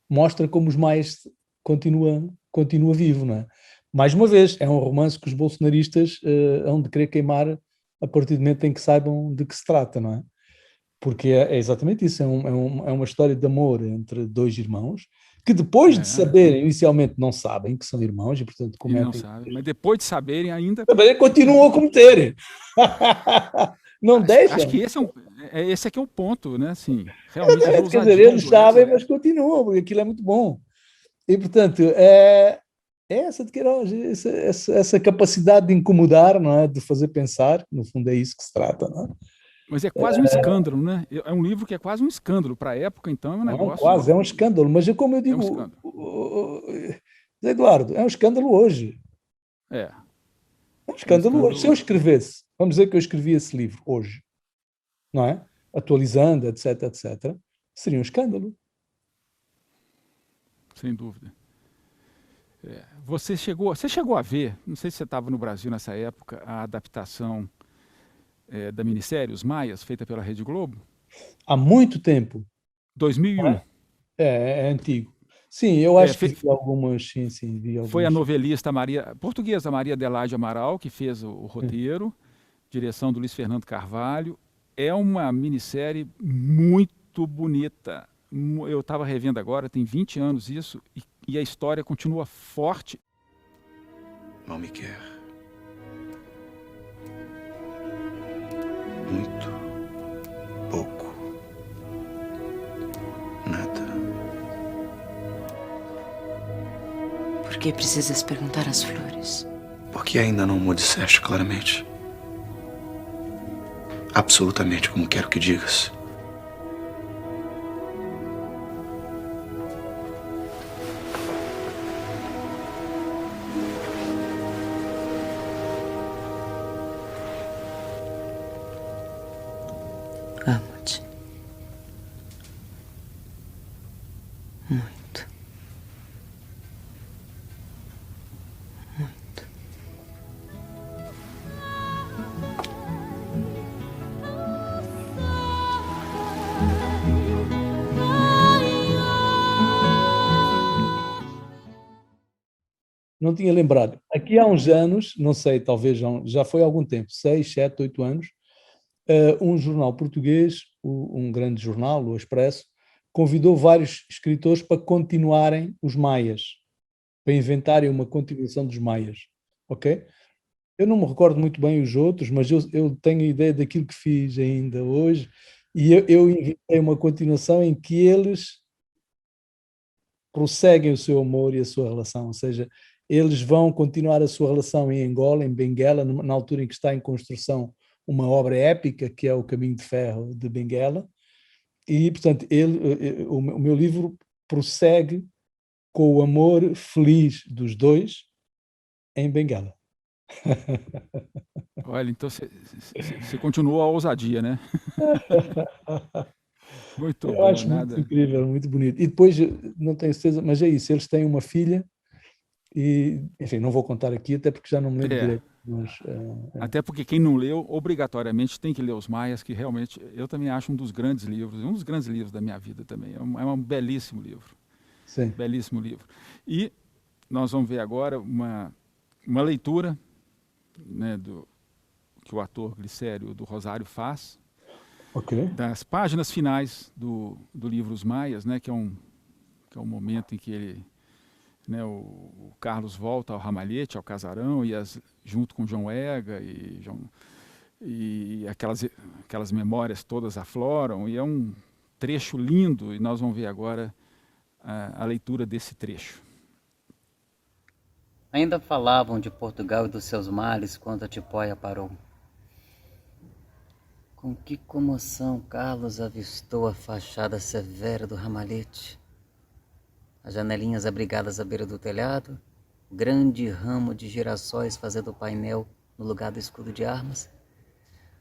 mostra como Os Maias continua vivo, não é? Mais uma vez, é um romance que os bolsonaristas hão de querer queimar a partir do momento em que saibam de que se trata, não é? Porque é exatamente isso, é uma história de amor entre dois irmãos, que depois de saberem, inicialmente não sabem que são irmãos e, portanto, cometem... não sabem, mas depois de saberem ainda... continuam a cometer. Não deixam. Acho que esse aqui é o ponto, né? Assim, realmente, quer dizer, eles sabem, mas continuam, porque aquilo é muito bom. E, portanto, essa de Queiroz, essa capacidade de incomodar, não é? De fazer pensar, no fundo é isso que se trata, não é? Mas é quase um escândalo, né? É um livro que é quase um escândalo. Para a época, então, é um negócio... Quase, é um escândalo. Mas, como eu digo, Eduardo, é um escândalo hoje. É um escândalo hoje. Se eu escrevesse, vamos dizer que eu escrevi esse livro hoje, não é? Atualizando, etc, etc, seria um escândalo. Sem dúvida. Você chegou a ver, não sei se você estava no Brasil nessa época, a adaptação da minissérie Os Maias, feita pela Rede Globo? Há muito tempo. 2001. É antigo. Sim, eu acho que vi algumas, sim, vi algumas. Foi a novelista portuguesa Maria Adelaide Amaral que fez o roteiro, direção do Luiz Fernando Carvalho. É uma minissérie muito bonita. Eu estava revendo agora, tem 20 anos isso, e a história continua forte. Mal me quer. Muito. Pouco. Nada. Por que precisas perguntar às flores? Porque ainda não me disseste claramente. Absolutamente como quero que digas. Amo-te. Muito. Muito. Não tinha lembrado. Aqui há uns anos, não sei, talvez já foi há algum tempo, 6, 7, 8 anos, um jornal português, um grande jornal, o Expresso, convidou vários escritores para continuarem os Maias, para inventarem uma continuação dos Maias, ok? Eu não me recordo muito bem os outros, mas eu tenho a ideia daquilo que fiz ainda hoje, e eu inventei uma continuação em que eles prosseguem o seu amor e a sua relação, ou seja, eles vão continuar a sua relação em Angola, em Benguela, na altura em que está em construção uma obra épica, que é o Caminho de Ferro de Benguela, e, portanto, o meu livro prossegue com o amor feliz dos dois em Benguela. Olha, então você continuou a ousadia, né? Muito Eu bom, acho muito incrível, muito bonito. E depois, não tenho certeza, mas é isso, eles têm uma filha, e, enfim, não vou contar aqui, até porque já não me lembro direito. Mas, Até porque quem não leu, obrigatoriamente tem que ler Os Maias, que realmente eu também acho um dos grandes livros da minha vida também. É um belíssimo livro. sim. Belíssimo livro. E nós vamos ver agora uma leitura, né, que o ator Glicério do Rosário faz, Ok. das páginas finais do livro Os Maias, né, que é um momento em que ele, né, o Carlos volta ao Ramalhete, ao casarão, junto com João Ega e aquelas memórias todas afloram, e é um trecho lindo, e nós vamos ver agora a leitura desse trecho. Ainda falavam de Portugal e dos seus males quando a tipóia parou. Com que comoção Carlos avistou a fachada severa do ramalhete, as janelinhas abrigadas à beira do telhado, grande ramo de girassóis fazendo painel no lugar do escudo de armas.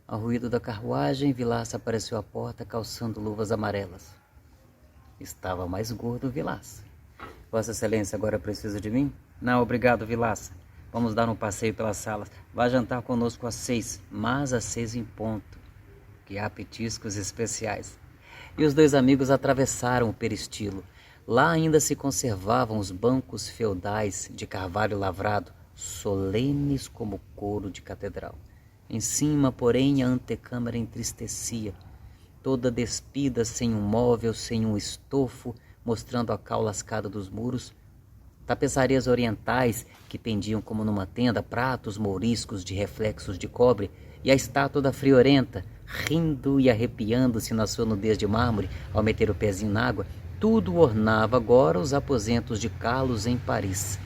Ao ruído da carruagem, Vilaça apareceu à porta calçando luvas amarelas. Estava mais gordo Vilaça. Vossa Excelência agora precisa de mim? Não, obrigado, Vilaça. Vamos dar um passeio pelas salas. Vá jantar conosco às 6, mas às 6 em ponto, que há petiscos especiais. E os dois amigos atravessaram o peristilo. Lá ainda se conservavam os bancos feudais de carvalho lavrado, solenes como couro de catedral. Em cima, porém, a antecâmara entristecia, toda despida, sem um móvel, sem um estofo, mostrando a cal lascada dos muros, tapeçarias orientais que pendiam como numa tenda, pratos mouriscos de reflexos de cobre, e a estátua da friorenta, rindo e arrepiando-se na sua nudez de mármore ao meter o pezinho na água. Tudo ornava agora os aposentos de Carlos em Paris.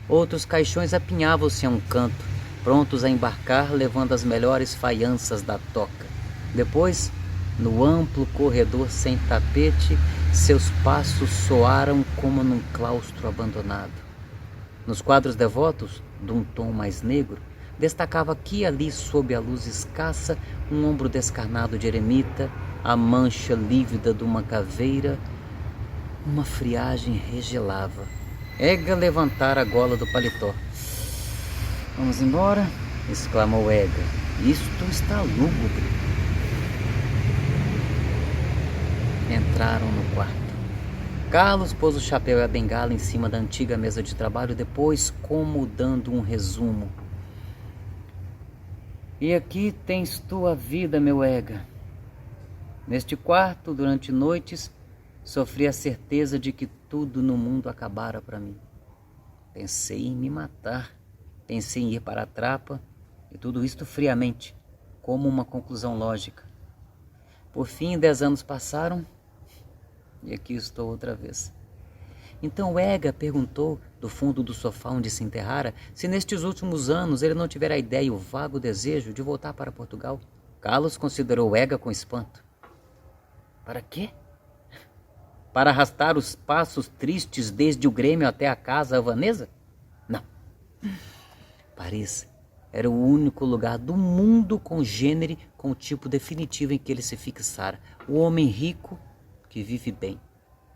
Outros caixões apinhavam-se a um canto, prontos a embarcar, levando as melhores faianças da toca. Depois, no amplo corredor sem tapete, seus passos soaram como num claustro abandonado. Nos quadros devotos, de um tom mais negro, destacava aqui e ali, sob a luz escassa, um ombro descarnado de eremita, a mancha lívida de uma caveira. Uma friagem regelava. Ega levantara a gola do paletó. Vamos embora? Exclamou Ega. Isto está lúgubre. Entraram no quarto. Carlos pôs o chapéu e a bengala em cima da antiga mesa de trabalho, depois, como dando um resumo. E aqui tens tua vida, meu Ega. Neste quarto, durante noites, sofri a certeza de que tudo no mundo acabara para mim. Pensei em me matar, pensei em ir para a trapa, e tudo isto friamente, como uma conclusão lógica. Por fim, 10 anos passaram, e aqui estou outra vez. Então Ega perguntou, do fundo do sofá onde se enterrara, se nestes últimos anos ele não tivera a ideia e o vago desejo de voltar para Portugal. Carlos considerou Ega com espanto. Para quê? Para arrastar os passos tristes desde o Grêmio até a casa havanesa? Não. Paris era o único lugar do mundo congênere com o tipo definitivo em que ele se fixara. O homem rico que vive bem.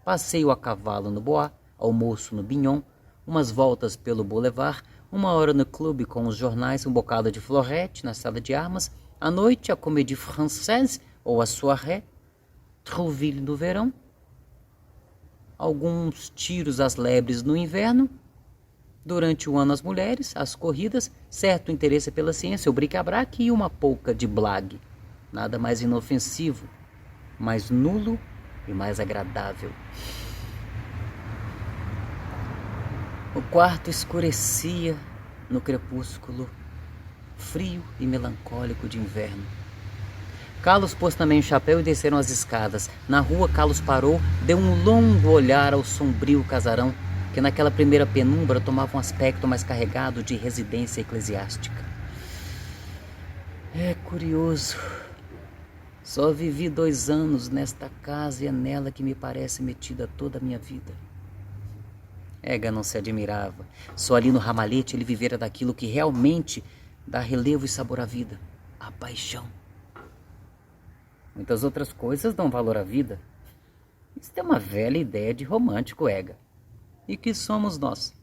Passeio a cavalo no Bois, almoço no Bignon, umas voltas pelo Boulevard, 1 hora no clube com os jornais, um bocado de florete na sala de armas, à noite a Comédie Française ou a Soirée, Trouville no verão, alguns tiros às lebres no inverno, durante o ano as mulheres, as corridas, certo interesse pela ciência, o bric-a-brac e uma polca de blague. Nada mais inofensivo, mais nulo e mais agradável. O quarto escurecia no crepúsculo frio e melancólico de inverno. Carlos pôs também o chapéu e desceram as escadas. Na rua, Carlos parou, deu um longo olhar ao sombrio casarão, que naquela primeira penumbra tomava um aspecto mais carregado de residência eclesiástica. É curioso. Só vivi 2 anos nesta casa e é nela que me parece metida toda a minha vida. Ega não se admirava. Só ali no ramalhete ele vivera daquilo que realmente dá relevo e sabor à vida. A paixão. Muitas outras coisas dão valor à vida. Isso é uma velha ideia de romântico, Ega. E que somos nós?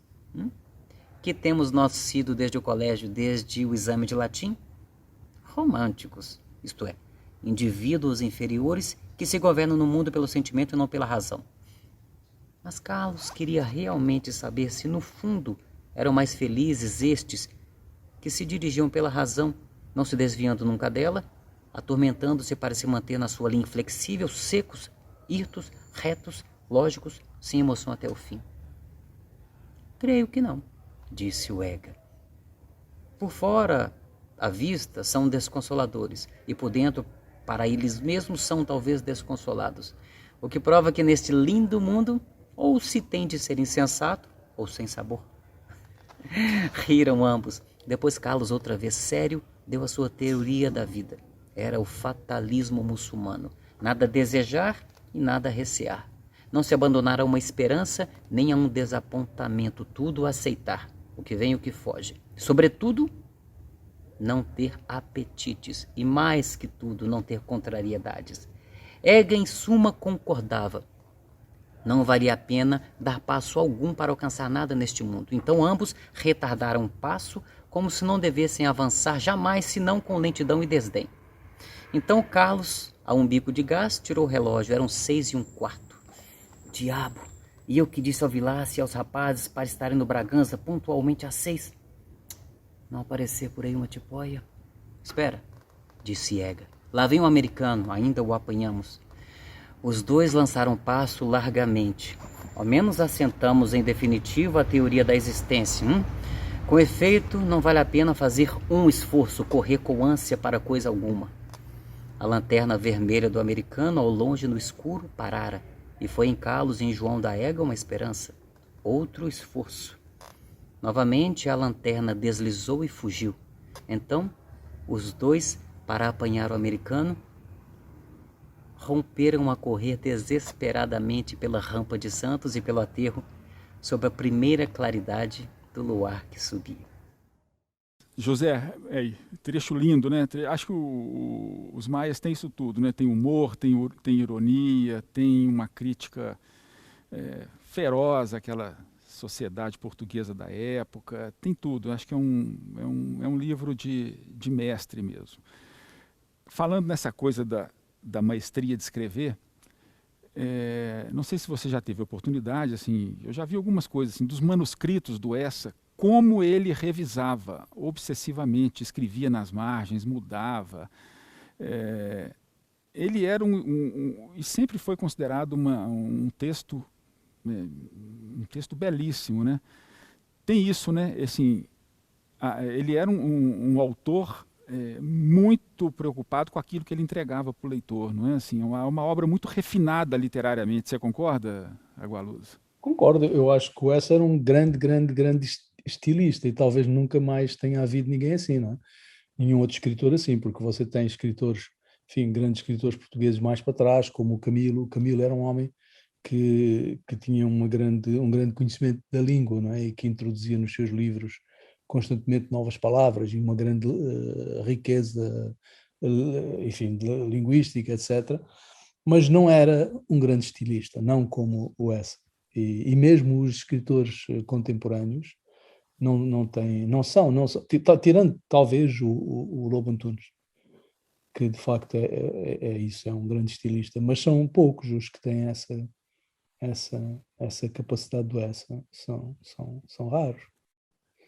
Que temos nós sido desde o colégio, desde o exame de latim? Românticos, isto é, indivíduos inferiores que se governam no mundo pelo sentimento e não pela razão. Mas Carlos queria realmente saber se no fundo eram mais felizes estes que se dirigiam pela razão, não se desviando nunca dela, atormentando-se para se manter na sua linha inflexível, secos, hirtos, retos, lógicos, sem emoção até o fim. Creio que não, disse o Edgar. Por fora, à vista, são desconsoladores, e por dentro, para eles mesmos, são talvez desconsolados, o que prova que neste lindo mundo ou se tem de ser insensato ou sem sabor. Riram ambos. Depois Carlos, outra vez sério, deu a sua teoria da vida. Era o fatalismo muçulmano. Nada a desejar e nada a recear. Não se abandonar a uma esperança nem a um desapontamento. Tudo a aceitar. O que vem e o que foge. Sobretudo, não ter apetites. E mais que tudo, não ter contrariedades. Edgar, em suma, concordava. Não valia a pena dar passo algum para alcançar nada neste mundo. Então ambos retardaram um passo, como se não devessem avançar jamais, senão com lentidão e desdém. Então Carlos, a um bico de gás, tirou o relógio. Eram 6:15. Diabo! E eu que disse ao Vilaça e aos rapazes para estarem no Bragança pontualmente às 6. Não aparecer por aí uma tipóia? Espera, disse Edgar. Lá vem um americano, ainda o apanhamos. Os dois lançaram passo largamente. Ao menos assentamos em definitivo a teoria da existência. Com efeito, não vale a pena fazer um esforço, correr com ânsia para coisa alguma. A lanterna vermelha do americano, ao longe no escuro, parara, e foi em Carlos e em João da Ega uma esperança. Outro esforço. Novamente a lanterna deslizou e fugiu. Então, os dois, para apanhar o americano, romperam a correr desesperadamente pela rampa de Santos e pelo aterro, sob a primeira claridade do luar que subia. José, trecho lindo, né? Acho que os maias têm isso tudo, né? Tem humor, tem ironia, tem uma crítica feroz àquela sociedade portuguesa da época, tem tudo. Acho que é um livro de mestre mesmo. Falando nessa coisa da maestria de escrever, não sei se você já teve oportunidade, assim, eu já vi algumas coisas assim, dos manuscritos do Essa, como ele revisava obsessivamente, escrevia nas margens, mudava. Ele era e sempre foi considerado um texto belíssimo, né? Tem isso, né? Assim, ele era um autor muito preocupado com aquilo que ele entregava para o leitor, não é assim? É uma obra muito refinada literariamente. Você concorda, Agualusa? Concordo. Eu acho que o Essa era um grande estilista e talvez nunca mais tenha havido ninguém assim, não é? Nenhum outro escritor assim, porque você tem escritores, enfim, grandes escritores portugueses mais para trás, como o Camilo. O Camilo era um homem que tinha um grande conhecimento da língua, não é? E que introduzia nos seus livros constantemente novas palavras e uma grande riqueza, enfim, linguística, etc. Mas não era um grande estilista, não como o Essa. E mesmo os escritores contemporâneos não são, tirando talvez o Lobo Antunes, que de facto é isso, é um grande estilista, mas são poucos os que têm essa capacidade do Essa, são raros.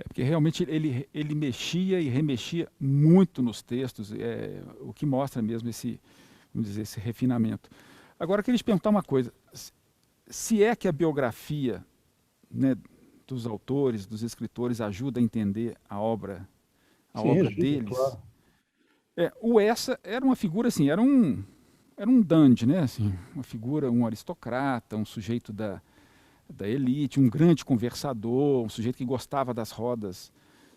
Porque realmente ele mexia e remexia muito nos textos, o que mostra mesmo esse refinamento. Agora, eu queria te perguntar uma coisa. Se é que a biografia, né, dos autores, dos escritores, ajuda a entender a obra deles, claro. O Essa era uma figura assim, era um dandy, né, assim, uma figura, um aristocrata, um sujeito da elite, um grande conversador, um sujeito que gostava das rodas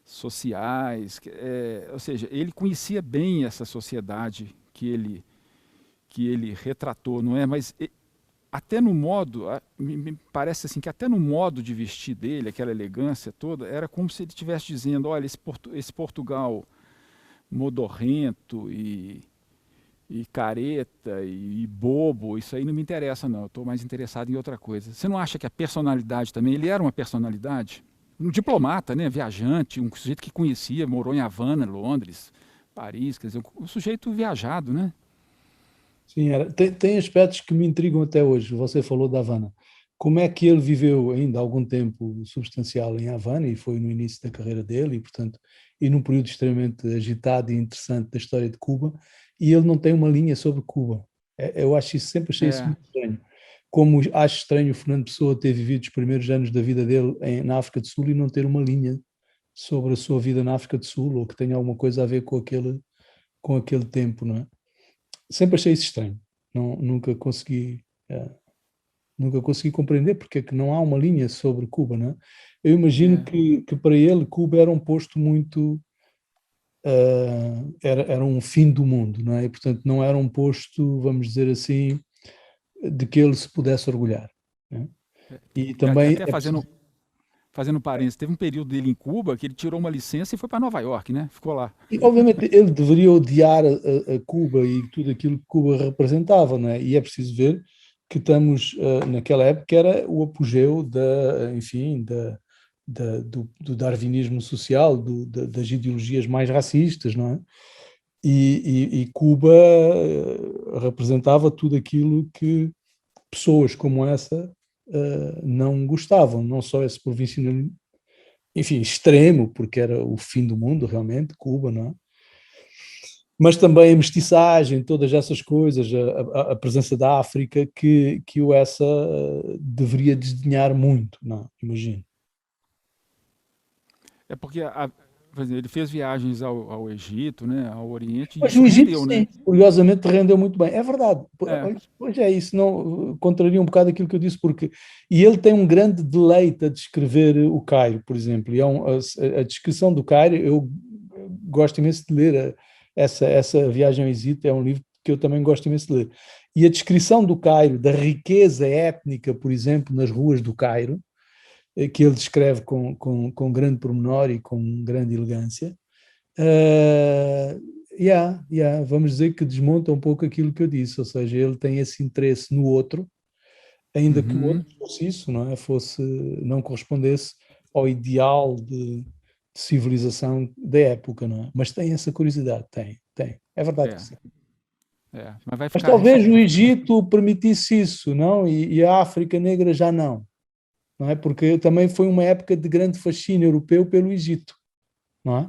sociais, ou seja, ele conhecia bem essa sociedade que ele retratou, não é? Mas até no modo, me parece assim que até no modo de vestir dele, aquela elegância toda, era como se ele estivesse dizendo, olha, esse Portugal modorrento e careta e bobo, isso aí não me interessa não, eu estou mais interessado em outra coisa. Você não acha que a personalidade também, ele era uma personalidade? um diplomata, né, viajante, um sujeito que conhecia, morou em Havana, Londres, Paris, quer dizer, um sujeito viajado, né? Sim, tem aspectos que me intrigam até hoje. Você falou da Havana. Como é que ele viveu ainda algum tempo substancial em Havana, e foi no início da carreira dele, e portanto, e num período extremamente agitado e interessante da história de Cuba, e ele não tem uma linha sobre Cuba. Eu acho isso, sempre achei isso muito estranho. Como acho estranho o Fernando Pessoa ter vivido os primeiros anos da vida dele na África do Sul e não ter uma linha sobre a sua vida na África do Sul, ou que tenha alguma coisa a ver com aquele tempo, não é? Sempre achei isso estranho. Nunca consegui compreender porque é que não há uma linha sobre Cuba, não é? Eu imagino que para ele Cuba era um posto muito era um fim do mundo, não é? E, portanto, não era um posto, vamos dizer assim, de que ele se pudesse orgulhar, não é? E também até fazendo parênteses, teve um período dele em Cuba que ele tirou uma licença e foi para Nova York, né? Ficou lá. E, obviamente, ele deveria odiar a Cuba e tudo aquilo que Cuba representava, não é? E é preciso ver que estamos naquela época que era o apogeu do darwinismo social, das ideologias mais racistas, não é? E Cuba representava tudo aquilo que pessoas como essa não gostavam, não só esse provincianismo, enfim, extremo, porque era o fim do mundo realmente, Cuba, não é? Mas também a mestiçagem, todas essas coisas, a presença da África, que o Essa deveria desdenhar muito, não, imagino. É porque por exemplo, ele fez viagens ao Egito, né, ao Oriente, Mas e o Egito, rendeu, sim, né? curiosamente rendeu muito bem. É verdade. Pois é, isso não contraria um bocado aquilo que eu disse, e ele tem um grande deleite a descrever o Cairo, por exemplo, e a descrição do Cairo, eu gosto imenso de ler essa viagem ao Egito, é um livro que eu também gosto imenso de ler. E a descrição do Cairo, da riqueza étnica, por exemplo, nas ruas do Cairo, que ele descreve com grande pormenor e com grande elegância, vamos dizer que desmonta um pouco aquilo que eu disse, ou seja, ele tem esse interesse no outro, ainda que o outro fosse isso, não é? Não correspondesse ao ideal de civilização da época, não é? Mas tem essa curiosidade, tem, é verdade que sim. Mas talvez o Egito permitisse isso, não? E a África Negra já não é? Porque também foi uma época de grande fascínio europeu pelo Egito, não é?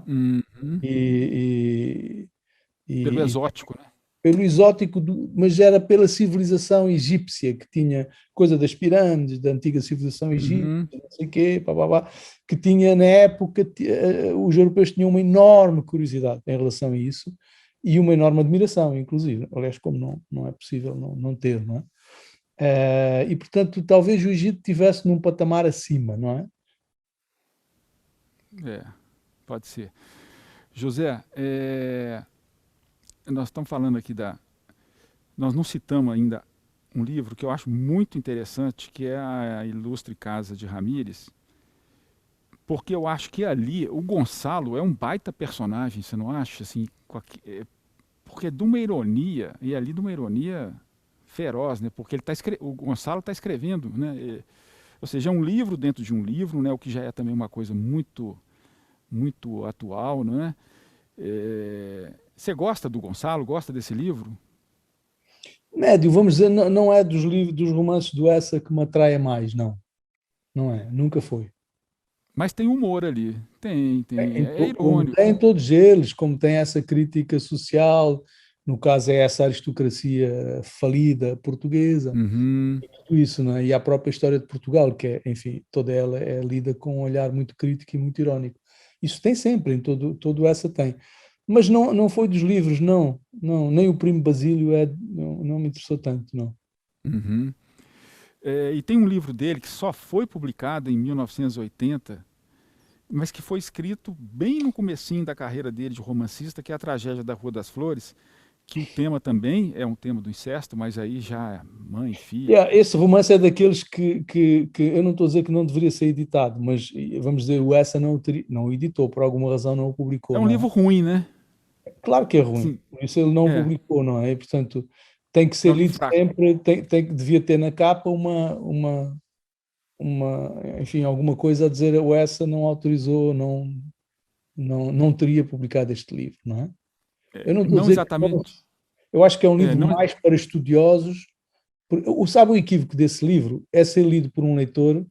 Pelo exótico, né? Pelo exótico, mas era pela civilização egípcia, que tinha coisa das pirâmides, da antiga civilização egípcia, não sei o quê, que tinha na época, os europeus tinham uma enorme curiosidade em relação a isso e uma enorme admiração, inclusive. Aliás, como não é possível não ter, não é? E, portanto, talvez o Egito estivesse num patamar acima, não é? Pode ser. José, nós estamos falando aqui nós não citamos ainda um livro que eu acho muito interessante, que é a Ilustre Casa de Ramírez, porque eu acho que ali o Gonçalo é um baita personagem, você não acha? Assim, porque é de uma ironia, e ali de uma ironia feroz, né? Porque o Gonçalo está escrevendo, né? Ou seja, é um livro dentro de um livro, né? O que já é também uma coisa muito, muito atual, não é? Você gosta do Gonçalo? Gosta desse livro? Médio, vamos dizer, não é dos romances do Essa que me atrai mais, não é, nunca foi. Mas tem humor ali, tem é irônico. Como tem todos eles, como tem essa crítica social, no caso é essa aristocracia falida portuguesa, e tudo isso, não é? E a própria história de Portugal, que é, enfim, toda ela é lida com um olhar muito crítico e muito irónico. Isso tem sempre, em todo Essa tem. Mas não foi dos livros, não, nem o Primo Basílio não me interessou tanto, não. E tem um livro dele que só foi publicado em 1980, mas que foi escrito bem no comecinho da carreira dele de romancista, que é A Tragédia da Rua das Flores, que o tema também é um tema do incesto, mas aí já é mãe, filha. Esse romance é daqueles que eu não estou a dizer que não deveria ser editado, mas vamos dizer, o Essa não o editou, por alguma razão não o publicou. É um livro ruim, né? Claro que é ruim, por isso ele não o publicou, não é? E, portanto, tem que ser lido sempre, devia ter na capa enfim, alguma coisa a dizer o Essa não autorizou, não teria publicado este livro, não é? Eu não estou a Não dizer exatamente. eu acho que é um livro Não, mais para estudiosos. Sabe o equívoco desse livro? É ser lido por um leitor,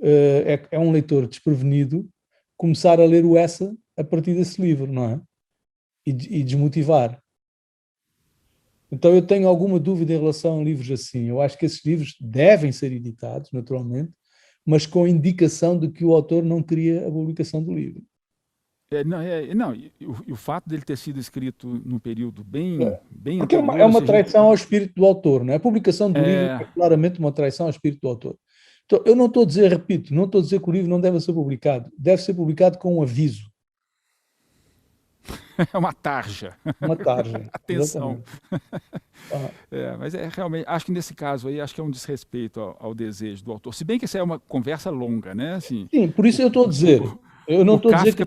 é um leitor desprevenido, começar a ler o Essa a partir desse livro, não é? E desmotivar. Então eu tenho alguma dúvida em relação a livros assim. Eu acho que esses livros devem ser editados, naturalmente, mas com indicação de que o autor não queria a publicação do livro. E o fato dele ter sido escrito num período bem Porque anterior, é uma ou seja, traição ao espírito do autor, não é? A publicação do livro é claramente uma traição ao espírito do autor. Então, eu não estou a dizer, repito, não estou a dizer que o livro não deve ser publicado. Deve ser publicado com um aviso. é uma tarja. Uma tarja. Atenção. Ah. Mas realmente, acho que nesse caso aí, acho que é um desrespeito ao desejo do autor. Se bem que essa é uma conversa longa, né? Assim, sim, por isso eu estou a dizer. Eu não estou a dizer que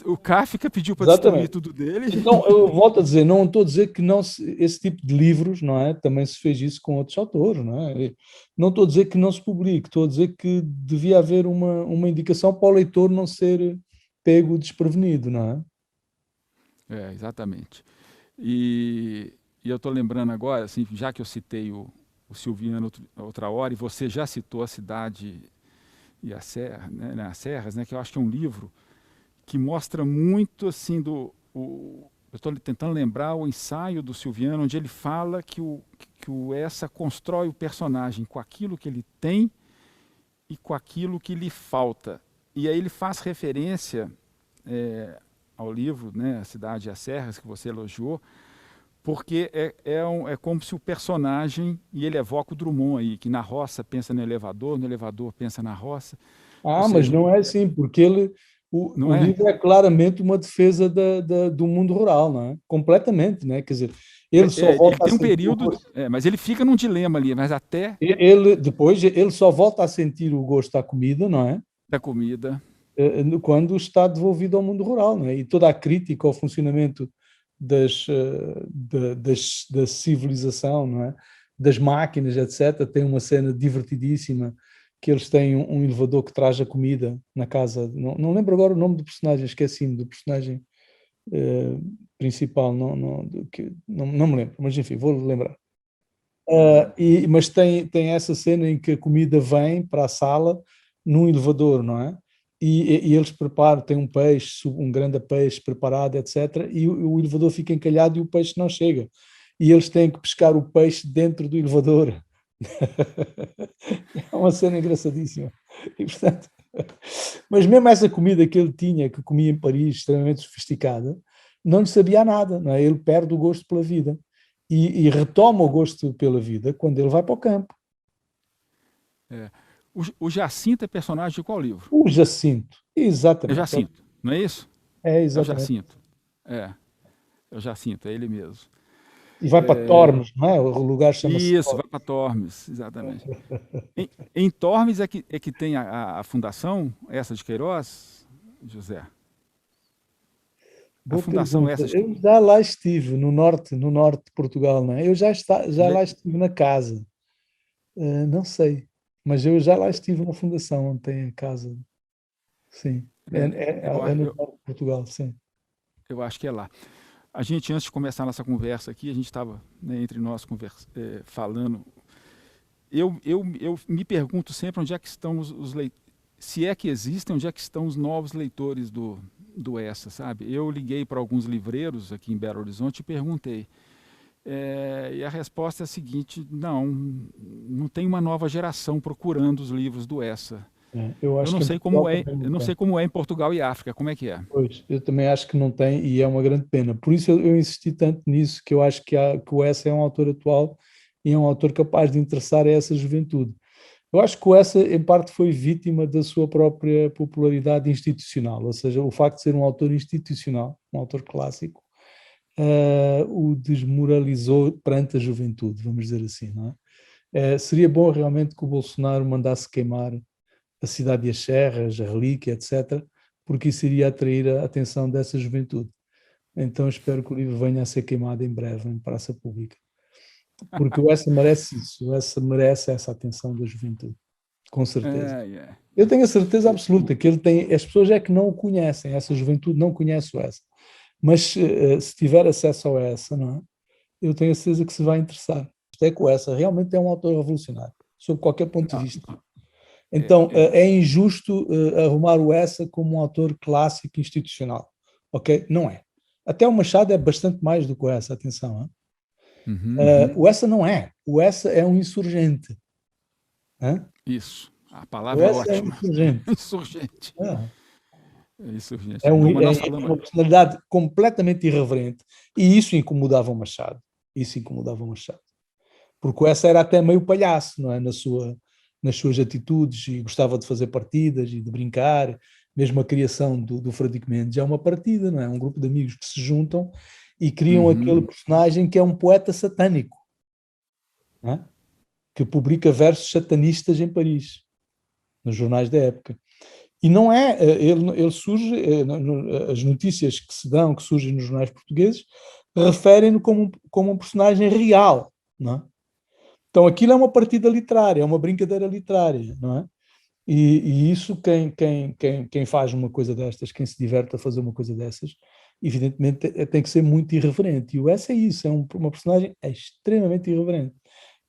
o Kafka pediu para destruir tudo dele. Então, eu volto a dizer, não estou a dizer que esse tipo de livros, não é? Também se fez isso com outros autores, não é? Não estou a dizer que não se publique, estou a dizer que devia haver uma indicação para o leitor não ser pego desprevenido, não é? Exatamente. E eu estou lembrando agora, assim, já que eu citei o Silviano outra hora, e você já citou a Cidade e a Serra, né, as Serras, né, que eu acho que é um livro que mostra muito assim eu estou tentando lembrar o ensaio do Silviano, onde ele fala que o Essa constrói o personagem com aquilo que ele tem e com aquilo que lhe falta. E aí ele faz referência ao livro, né, A Cidade e as Serras, que você elogiou, porque é como se o personagem, e ele evoca o Drummond aí, que na roça pensa no elevador pensa na roça. Mas não é assim, porque o livro é claramente uma defesa do mundo rural, não é? Completamente, não é? Quer dizer, ele só volta a sentir mas ele fica num dilema ali, mas até... Depois ele só volta a sentir o gosto da comida, não é? Da comida. Quando está devolvido ao mundo rural, não é? E toda a crítica ao funcionamento da civilização, não é? Das máquinas, etc. Tem uma cena divertidíssima que eles têm um elevador que traz a comida na casa. Não lembro agora o nome do personagem, esqueci-me do personagem principal, não me lembro, mas enfim, vou lembrar. Mas tem essa cena em que a comida vem para a sala num elevador, não é? E eles preparam, tem um peixe, um grande peixe preparado, etc. E o elevador fica encalhado e o peixe não chega. E eles têm que pescar o peixe dentro do elevador. É uma cena engraçadíssima. E, portanto, mas mesmo essa comida que ele tinha, que comia em Paris, extremamente sofisticada, não lhe sabia nada, não é? Ele perde o gosto pela vida. E retoma o gosto pela vida quando ele vai para o campo. O Jacinto é personagem de qual livro? O Jacinto, exatamente. É o Jacinto, não é isso? É, exatamente. É o Jacinto. É o Jacinto, é ele mesmo. E vai para Tormes, não é? O lugar chama-se Isso, vai para Tormes, exatamente. Em Tormes é que tem a fundação, essa de Queiroz, José? Boa a fundação pergunta. essa... Eu já lá estive, no norte de Portugal, não é? Eu já lá estive na casa. Não sei, mas eu já lá estive na fundação, onde tem a casa. Sim, é no norte de Portugal, sim. Eu acho que é lá. A gente, antes de começar a nossa conversa aqui, a gente estava, né, entre nós falando. Eu me pergunto sempre onde é que estão os leitores, se é que existem, onde é que estão os novos leitores do Essa, sabe? Eu liguei para alguns livreiros aqui em Belo Horizonte e perguntei. E a resposta é a seguinte: não tem uma nova geração procurando os livros do Essa. Eu não sei como é em Portugal e África, como é que é? Pois, eu também acho que não tem e é uma grande pena. Por isso eu insisti tanto nisso, que eu acho que o Essa é um autor atual e é um autor capaz de interessar a essa juventude. Eu acho que o Essa, em parte, foi vítima da sua própria popularidade institucional, ou seja, o facto de ser um autor institucional, um autor clássico, o desmoralizou perante a juventude, vamos dizer assim, não é? Seria bom realmente que o Bolsonaro mandasse queimar a Cidade e as Serras, a Relíquia, etc., porque isso iria atrair a atenção dessa juventude. Então espero que o livro venha a ser queimado em breve em praça pública. Porque o Essa merece isso, o Essa merece essa atenção da juventude. com certeza. É. Eu tenho a certeza absoluta que ele tem, as pessoas é que não o conhecem, essa juventude não conhece o Essa. Mas se tiver acesso ao Essa, não é? Eu tenho a certeza que se vai interessar. Isto é que o Essa realmente é um autor revolucionário, sob qualquer ponto de vista. Então, é injusto arrumar o Essa como um autor clássico institucional, ok? Não é. Até o Machado é bastante mais do que o Essa, atenção. O Essa não é. O Essa é um insurgente. Isso. A palavra é ótima. É insurgente. Insurgente. Insurgente. É uma personalidade completamente irreverente. E isso incomodava o Machado. Porque o Essa era até meio palhaço, não é? Nas suas atitudes, e gostava de fazer partidas e de brincar. Mesmo a criação do Frederico Mendes é uma partida, não é? Um grupo de amigos que se juntam e criam aquele personagem que é um poeta satânico, não é? Que publica versos satanistas em Paris, nos jornais da época. E não é, ele surge, as notícias que surgem nos jornais portugueses, referem-no como um personagem real, não é? Então aquilo é uma partida literária, é uma brincadeira literária, não é? E isso, quem faz uma coisa destas, quem se diverte a fazer uma coisa dessas, evidentemente tem que ser muito irreverente. E o Essa é isso, é uma personagem extremamente irreverente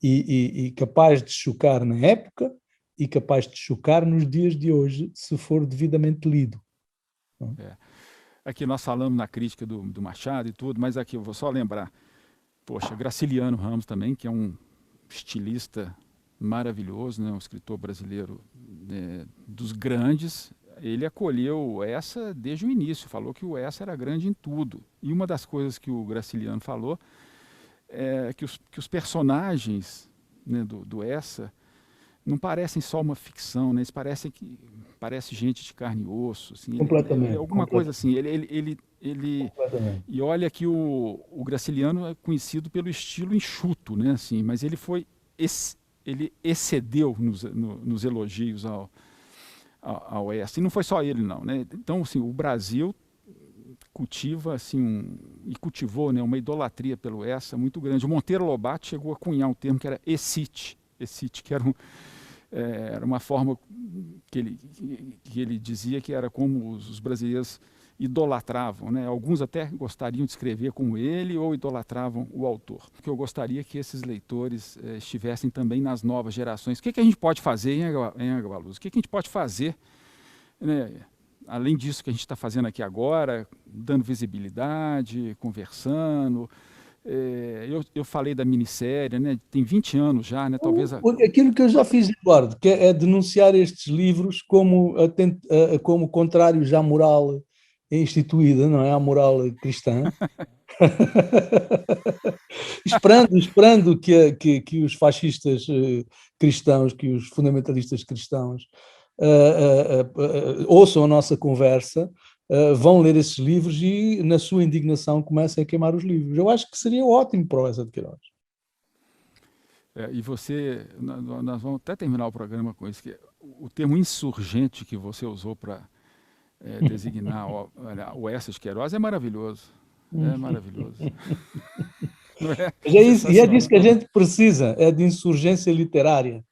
e capaz de chocar na época e capaz de chocar nos dias de hoje, se for devidamente lido. Aqui nós falamos na crítica do Machado e tudo, mas aqui eu vou só lembrar, poxa, Graciliano Ramos também, que é um estilista maravilhoso, né? Um escritor brasileiro dos grandes. Ele acolheu o Essa desde o início, falou que o Essa era grande em tudo. E uma das coisas que o Graciliano falou é que os personagens, né, do Essa não parecem só uma ficção, né? Eles parece gente de carne e osso. Assim, completamente. Alguma coisa assim. E olha que o Graciliano é conhecido pelo estilo enxuto, né? Assim, mas ele excedeu nos elogios ao Essa. E não foi só ele, não, né? Então, assim, o Brasil cultiva, assim, e cultivou, né, uma idolatria pelo Essa muito grande. O Monteiro Lobato chegou a cunhar um termo que era excite, que era uma forma que ele dizia que era como os brasileiros idolatravam, né? Alguns até gostariam de escrever como ele ou idolatravam o autor. Porque eu gostaria que esses leitores estivessem também nas novas gerações. O que a gente pode fazer, hein, Agabaluz? O que a gente pode fazer, né, além disso que a gente está fazendo aqui agora, dando visibilidade, conversando? Eu falei da minissérie, né? Tem 20 anos já, né? Talvez aquilo que eu já fiz, Eduardo, que é denunciar estes livros como contrários à moral instituída, não é? À moral cristã. esperando que os fascistas cristãos, que os fundamentalistas cristãos ouçam a nossa conversa, vão ler esses livros e, na sua indignação, comecem a queimar os livros. Eu acho que seria ótimo para o Essa de Queiroz. E nós vamos até terminar o programa com isso, que o termo insurgente que você usou para designar o Essa de Queiroz é maravilhoso. É maravilhoso. Não é? E é disso que a gente precisa, é de insurgência literária.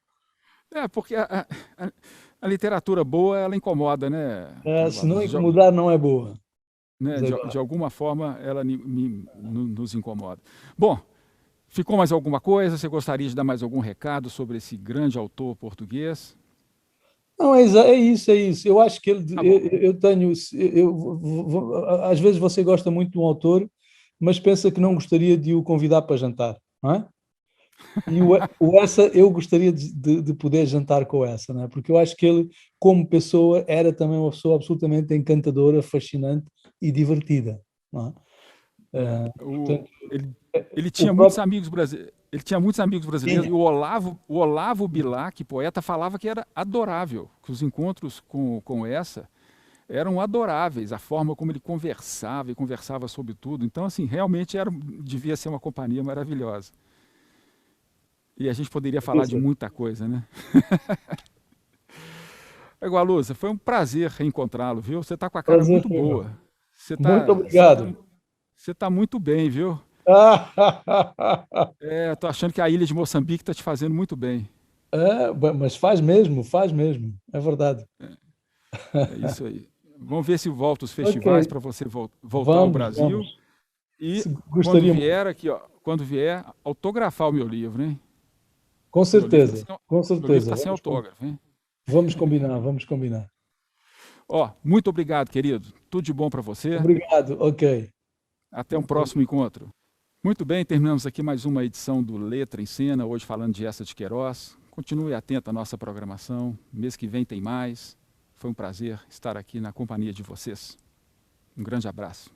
Porque a literatura boa, ela incomoda, né? Se não incomodar, não é boa. Né? De alguma forma, ela nos incomoda. Bom, ficou mais alguma coisa? Você gostaria de dar mais algum recado sobre esse grande autor português? Não, é isso. Eu acho que ele... às vezes você gosta muito de um autor, mas pensa que não gostaria de o convidar para jantar, não é? E o Essa, eu gostaria de poder jantar com o Essa, não é? Porque eu acho que ele, como pessoa, era também uma pessoa absolutamente encantadora, fascinante e divertida, não é? Ele tinha muitos amigos brasileiros. Ele tinha muitos amigos brasileiros. E o Olavo Bilac, poeta, falava que era adorável, que os encontros com Essa eram adoráveis, a forma como ele conversava sobre tudo. Então, assim, realmente devia ser uma companhia maravilhosa. E a gente poderia falar de muita coisa, né? Agabaluz, foi um prazer reencontrá-lo, viu? Você está com a cara muito boa. Muito obrigado. Você está muito bem, viu? Estou achando que a ilha de Moçambique está te fazendo muito bem. Mas faz mesmo, é verdade. É isso aí. Vamos ver se volta os festivais para você voltar ao Brasil. Vamos. E Gostaria quando vier aqui, ó, quando vier, autografar o meu livro, hein? Com certeza, com Meu livro certeza. está sem autógrafo, hein? Vamos combinar. Ó, muito obrigado, querido. Tudo de bom para você. Obrigado, ok. Até um próximo encontro. Muito bem, terminamos aqui mais uma edição do Letra em Cena, hoje falando de Eça de Queiroz. Continue atento à nossa programação. Mês que vem tem mais. Foi um prazer estar aqui na companhia de vocês. Um grande abraço.